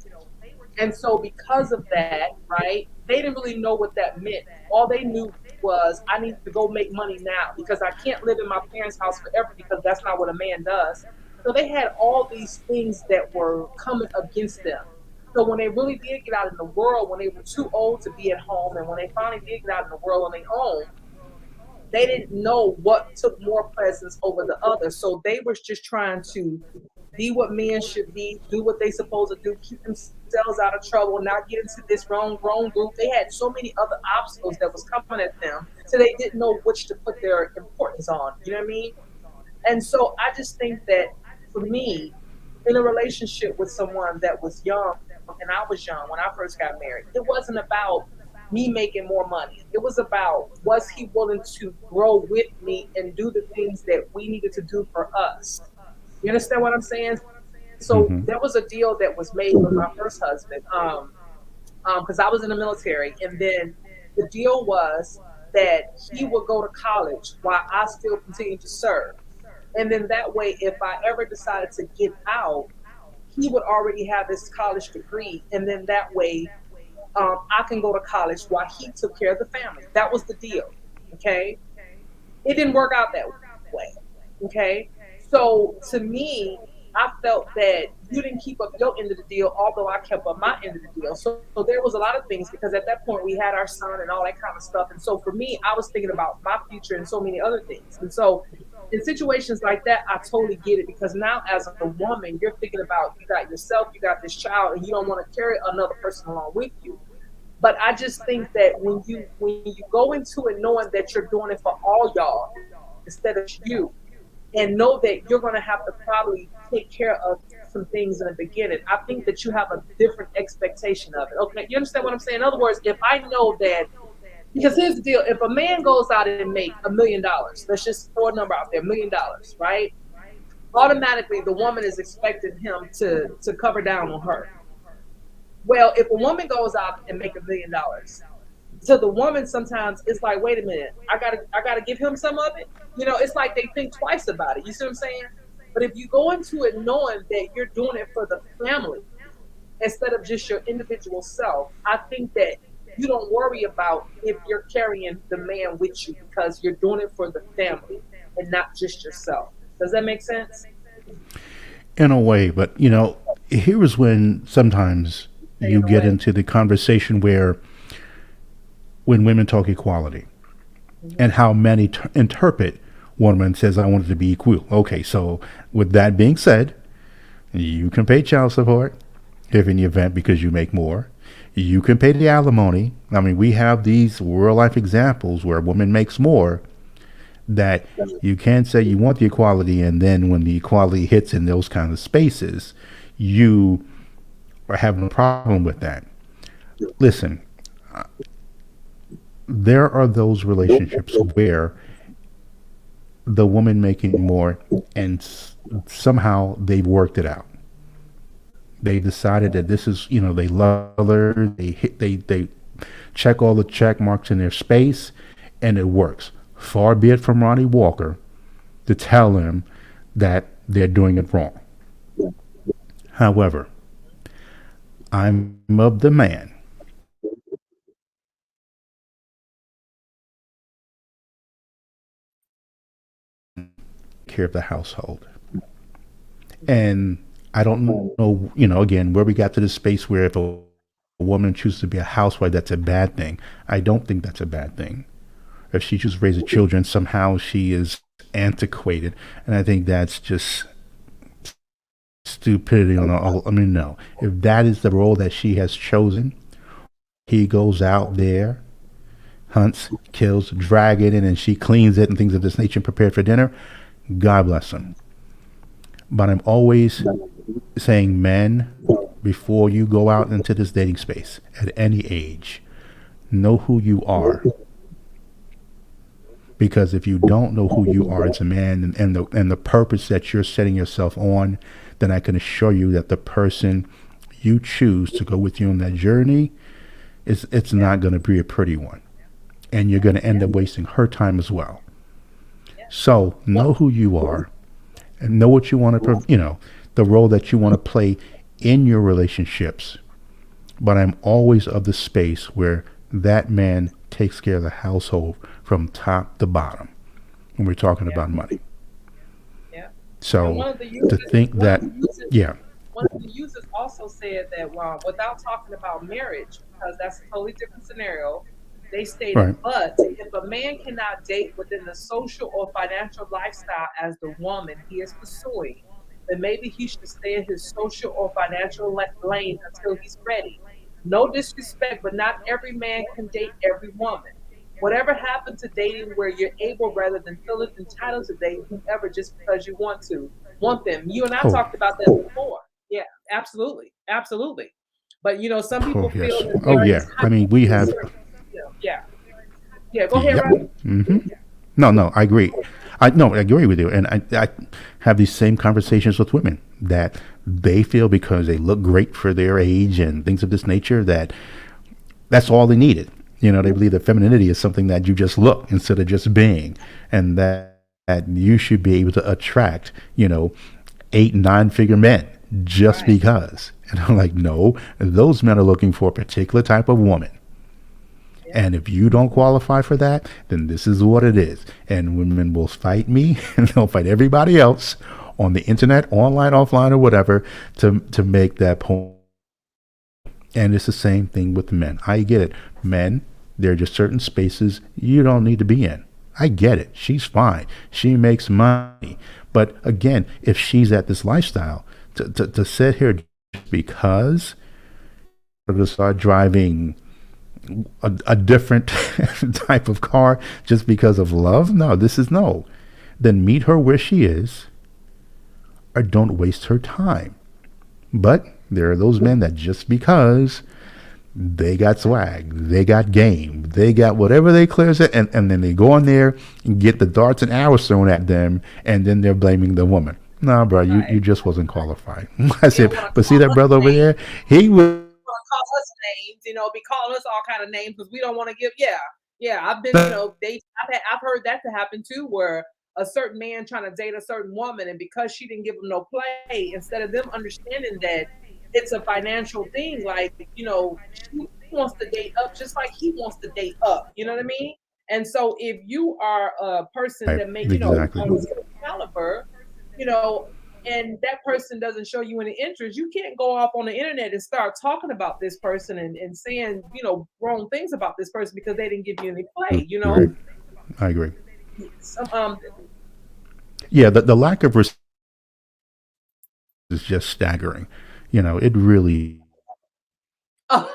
And so because of that, right, they didn't really know what that meant. All they knew was I need to go make money now because I can't live in my parents' house forever because that's not what a man does. So they had all these things that were coming against them. So when they really did get out in the world, when they were too old to be at home, and when they finally did get out in the world on their own, they didn't know what took more presence over the other. So they was just trying to be what men should be, do what they supposed to do, keep themselves out of trouble, not get into this wrong group. They had so many other obstacles that was coming at them, so they didn't know which to put their importance on. You know what I mean? And so I just think that for me, in a relationship with someone that was young and I was young when I first got married, it wasn't about me making more money. It was about was he willing to grow with me and do the things that we needed to do for us. You understand what I'm saying? So Mm-hmm. there was a deal that was made with my first husband, because I was in the military, and then the deal was that he would go to college while I still continued to serve. And then that way, if I ever decided to get out, he would already have his college degree. And then that way, I can go to college while he took care of the family. That was the deal. Okay. It didn't work out that way. Okay. So to me, I felt that you didn't keep up your end of the deal, although I kept up my end of the deal. So there was a lot of things because at that point we had our son and all that kind of stuff. And so for me, I was thinking about my future and so many other things. And so in situations like that, I totally get it because now as a woman, you're thinking about you got yourself, you got this child, and you don't want to carry another person along with you. But I just think that when you go into it knowing that you're doing it for all y'all instead of just you, and know that you're going to have to probably take care of some things in the beginning, I think that you have a different expectation of it. Okay, you understand what I'm saying? In other words, if I know that, because here's the deal: if a man goes out and make $1 million, let's just throw a number out there, $1 million, right? Automatically, the woman is expecting him to cover down on her. Well, if a woman goes out and make $1 million, to the woman sometimes it's like, wait a minute, I gotta give him some of it. It's like they think twice about it. You see what I'm saying? But if you go into it knowing that you're doing it for the family instead of just your individual self, I think that you don't worry about if you're carrying the man with you because you're doing it for the family and not just yourself. Does that make sense? In a way, but here is when sometimes Staying you get away. into the conversation where when women talk equality Hmm. and how many interpret one woman says I want it to be equal. Okay, so with that being said, you can pay child support if in the event because you make more. You can pay the alimony. I mean, we have these real life examples where a woman makes more that you can't say you want the equality and then when the equality hits in those kind of spaces, you are having a problem with that. Listen, there are those relationships where the woman making more and somehow they've worked it out. They decided that this is, they love her. They check all the check marks in their space, and it works. Far be it from Ronnie Walker to tell him that they're doing it wrong. However, I'm of the man care of the household, and I don't know, again, where we got to this space where if a woman chooses to be a housewife, that's a bad thing. I don't think that's a bad thing. If she just raises children, somehow she is antiquated, and I think that's just stupidity on all. I mean, no. If that is the role that she has chosen, he goes out there, hunts, kills, drag it in, and she cleans it and things of this nature, and prepared for dinner. God bless him. But I'm always saying, men, before you go out into this dating space at any age, know who you are, because if you don't know who you are as a man and the purpose that you're setting yourself on, then I can assure you that the person you choose to go with you on that journey is it's Yeah. not going to be a pretty one, and you're going to end Yeah. up wasting her time as well. Yeah. So What? know who you are and know what you want to, the role that you want to play in your relationships. But I'm always of the space where that man takes care of the household from top to bottom when we're talking Yeah. about money. Yeah. And So to think that, yeah, one of the users also said that without talking about marriage, because that's a totally different scenario, they stated, right. but if a man cannot date within the social or financial lifestyle as the woman he is pursuing, then maybe he should stay in his social or financial lane until he's ready. No disrespect, but not every man can date every woman. Whatever happened to dating where you're able rather than feeling entitled to date whoever just because you want them. You and I Oh, talked about that before. Yeah, absolutely, absolutely. But some oh people feel yes. that Oh they're yeah. I entitled mean, we to a have. certain, yeah, yeah. Go ahead, Yep. Ronnie. No, no, I agree. I no, I agree with you, and I have these same conversations with women that they feel because they look great for their age and things of this nature that that's all they needed. They believe that femininity is something that you just look instead of just being, and that you should be able to attract, 8, 9 figure men just Right. because. And I'm like, no, those men are looking for a particular type of woman. Yeah. And if you don't qualify for that, then this is what it is. And women will fight me and they'll fight everybody else on the internet, online, offline, or whatever to make that point. And it's the same thing with men. I get it. Men, there are just certain spaces you don't need to be in. I get it. She's fine. She makes money. But again, if she's at this lifestyle, to sit here just because to start driving a different type of car just because of love, no, this is no. Then meet her where she is or don't waste her time. But there are those men that just because they got swag, they got game, they got whatever they clears it, and then they go in there and get the darts and arrows thrown at them, and then they're blaming the woman. Nah, bro, you Right. just wasn't qualified. I They don't said, want to but see call that us brother over names. there? He was. Want to call us names, be calling us all kind of names because we don't want to give. Yeah, yeah. I've been, I've heard that to happen too, where a certain man trying to date a certain woman, and because she didn't give him no play, instead of them understanding that it's a financial thing, like she wants to date up just like he wants to date up. You know what I mean? And so if you are a person Right, that may, exactly. on a certain caliber, you know, and that person doesn't show you any interest, you can't go off on the internet and start talking about this person and saying, wrong things about this person because they didn't give you any play, you know? Agree. I agree. Some, Yeah, the lack of respect is just staggering. It really, I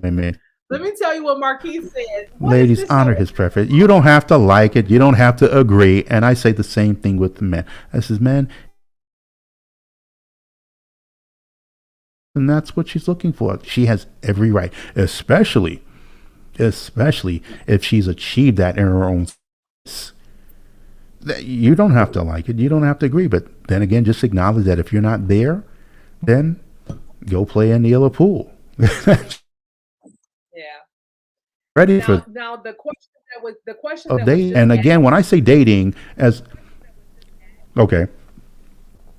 mean, let me tell you what Marquis said. What is ladies, this honor his preference. You don't have to like it. You don't have to agree. And I say the same thing with the men. I says, man, and that's what she's looking for. She has every right, especially if she's achieved that in her own. You don't have to like it. You don't have to agree. But then again, just acknowledge that if you're not there, then go play in the other pool. Yeah. Ready for Now the question of that was dating. just And again, asked. when I say dating, as okay,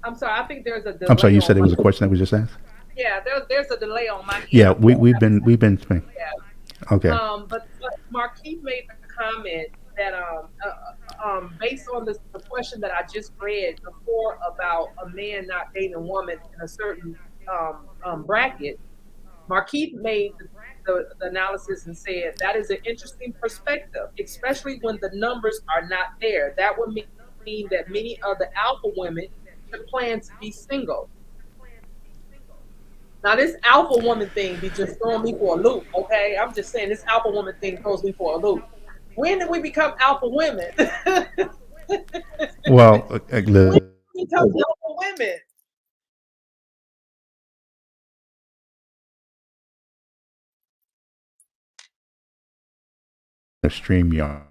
I'm sorry, I think there's a I'm sorry. delay You on said it my was a question that was just asked. yeah, there's a delay on my end. Yeah, we've been Yeah. okay. But Marquise made the comment that based on the question that I just read before about a man not dating a woman in a certain bracket, Marquise made the analysis and said that is an interesting perspective, especially when the numbers are not there. That would mean that many of the alpha women should plan to be single. Now, this alpha woman thing be just throwing me for a loop, okay? I'm just saying this alpha woman thing throws me for a loop. When did we become alpha women? Well, When did we become alpha women? stream yard.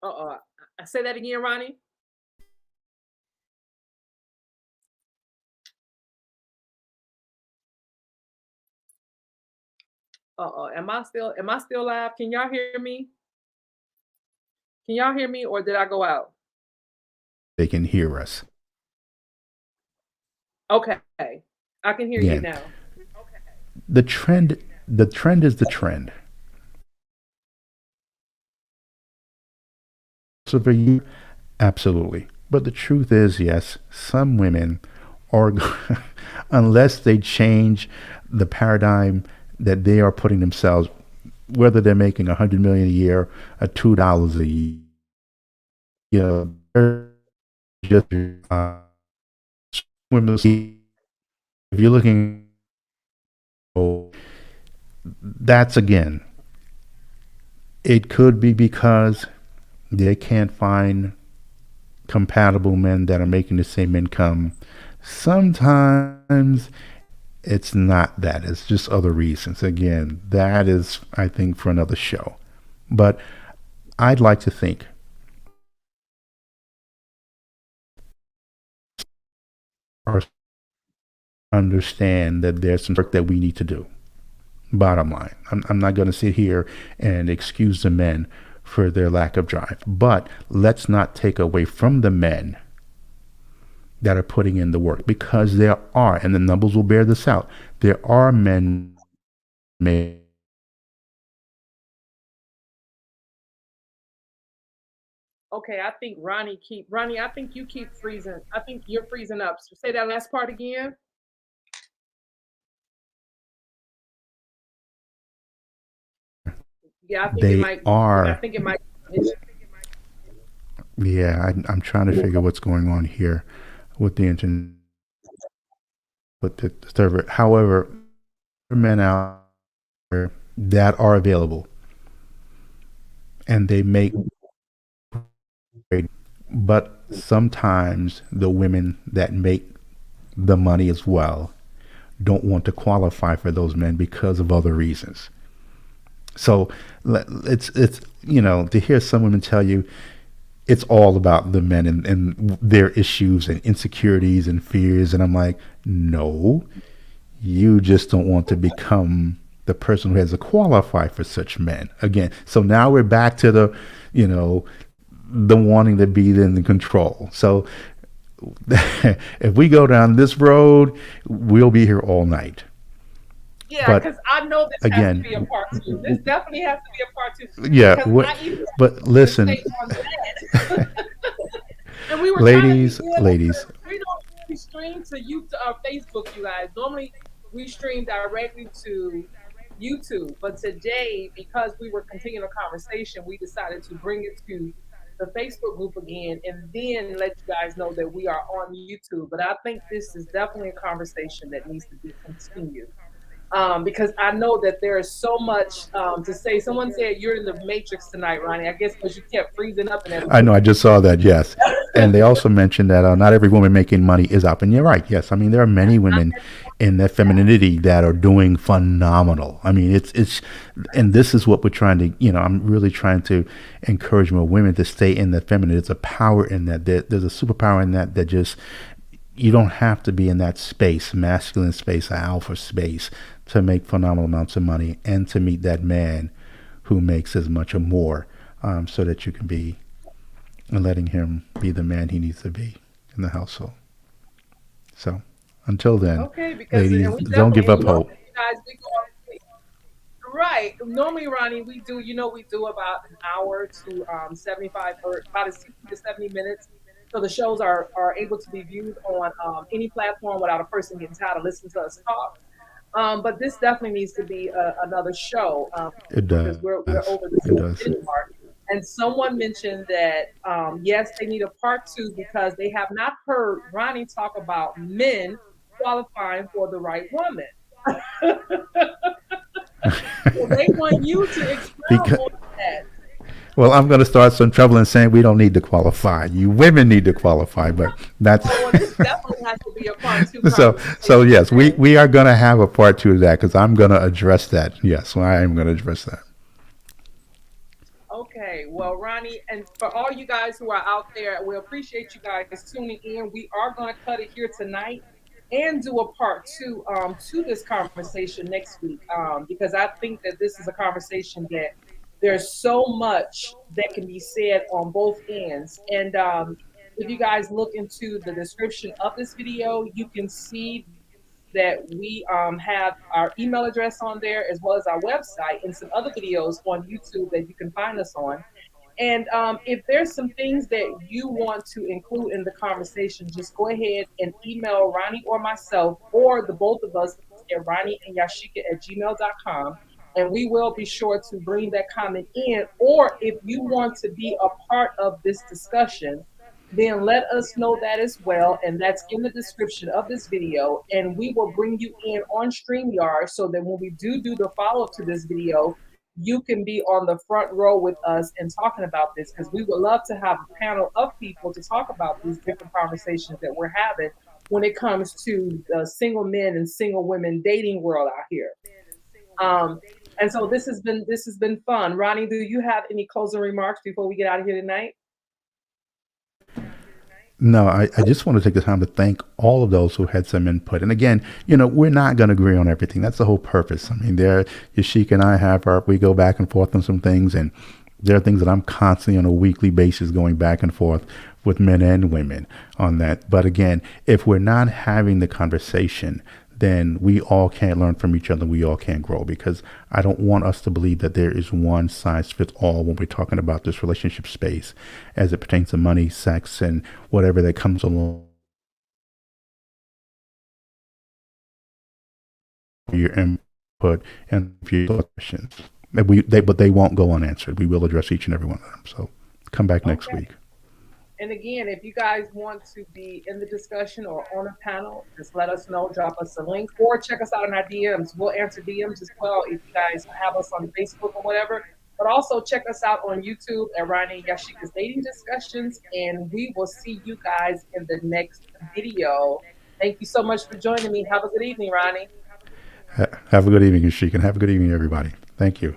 Uh-uh. I say that again, Ronnie. Uh-uh. Am I still live? Can y'all hear me? Can y'all hear me or did I go out? They can hear us Okay. I can hear you again. now. The trend, the trend is the trend. So for you, absolutely. But the truth is, yes, some women are, unless they change the paradigm that they are putting themselves, whether they're making 100 million a year or $2 a year, they're just women. If you're looking, oh, that's again, it could be because they can't find compatible men that are making the same income. Sometimes it's not that, it's just other reasons. Again, that is, I think, for another show. But I'd like to think or understand that there's some work that we need to do. Bottom line, I'm not going to sit here and excuse the men for their lack of drive, but let's not take away from the men that are putting in the work, because there are, and the numbers will bear this out, there are men made. Okay, Ronnie, I think you keep freezing. I think you're freezing up. So say that last part again. Yeah, I think it They might. I are, think it might. yeah, I'm trying to figure what's going on here with the internet, with the server. However, men out there that are available and they make great, but sometimes the women that make the money as well don't want to qualify for those men because of other reasons. So it's to hear some women tell you it's all about the men and their issues and insecurities and fears, and I'm like, no, you just don't want to become the person who has to qualify for such men again. So now we're back to you know the wanting to be in the control. So if we go down this road, we'll be here all night. Yeah, But because I know this has to be a again, part two. This definitely has to be a part two yeah, because I even but have to listen, say on that. And we were trying to be Ladies, good at ladies, first. We don't really stream to you to Facebook, you guys. Normally we stream directly to YouTube, but today, because we were continuing a conversation, we decided to bring it to the Facebook group again and then let you guys know that we are on YouTube. But I think this is definitely a conversation that needs to be continued. Because I know that there is so much to say. Someone said you're in the Matrix tonight, Ronnie. I guess because you kept freezing up in that I know I just saw that, yes. And they Matrix. also mentioned that not every woman making money is up. And you're right, yes. I mean, there are many women in their femininity that are doing phenomenal. I mean, and this is what we're trying to, I'm really trying to encourage more women to stay in the feminine. There's a power in that. There's a superpower in that just, you don't have to be in that space, masculine space, alpha space, to make phenomenal amounts of money and to meet that man who makes as much or more, so that you can be and letting him be the man he needs to be in the household. So until then, Okay, because and ladies, we don't definitely give and up normally hope. you guys we go right. Normally, Ronnie, we do we do about an hour to 75 or about a 60 to 70 minutes. So the shows are able to be viewed on any platform without a person getting tired of listening to us talk. But this definitely needs to be another show It because does. we're over the It does. 60-minute mark. And someone mentioned that yes, they need a part two because they have not heard Ronnie talk about men qualifying for the right woman. So they want you to expound because on that. well, I'm going to start some trouble in saying we don't need to qualify. You women need to qualify, but that's Oh well, this definitely has to be a part two so conversation yes, we then. we are going to have a part two of that because I'm going to address that. Yes, I am going to address that. Okay, well, Ronnie, and for all you guys who are out there, we appreciate you guys tuning in. We are going to cut it here tonight and do a part two to this conversation next week because I think that this is a conversation that there's so much that can be said on both ends. And if you guys look into the description of this video, you can see that we have our email address on there as well as our website and some other videos on YouTube that you can find us on. And if there's some things that you want to include in the conversation, just go ahead and email Ronnie or myself or the both of us at Ronnie and Yasheka at gmail.com. And we will be sure to bring that comment in. Or if you want to be a part of this discussion, then let us know that as well. And that's in the description of this video. And we will bring you in on StreamYard so that when we do the follow up to this video, you can be on the front row with us and talking about this because we would love to have a panel of people to talk about these different conversations that we're having when it comes to the single men and single women dating world out here. Um, and so this has been fun. Ronnie, do you have any closing remarks before we get out of here tonight? No, I just want to take the time to thank all of those who had some input. And again, we're not going to agree on everything. That's the whole purpose. I mean, Yashika and I we go back and forth on some things, and there are things that I'm constantly on a weekly basis going back and forth with men and women on that. But again, if we're not having the conversation, then we all can't learn from each other. We all can't grow because I don't want us to believe that there is one size fits all when we're talking about this relationship space as it pertains to money, sex, and whatever that comes along with your input and your questions. But they won't go unanswered. We will address each and every one of them. So come back next Okay. week. And again, if you guys want to be in the discussion or on a panel, just let us know, drop us a link, or check us out in our DMs. We'll answer DMs as well if you guys have us on Facebook or whatever. But also check us out on YouTube at Ronnie Yashika's Dating Discussions, and we will see you guys in the next video. Thank you so much for joining me. Have a good evening, Ronnie. Have a good evening, Sheik, and have a good evening, everybody. Thank you.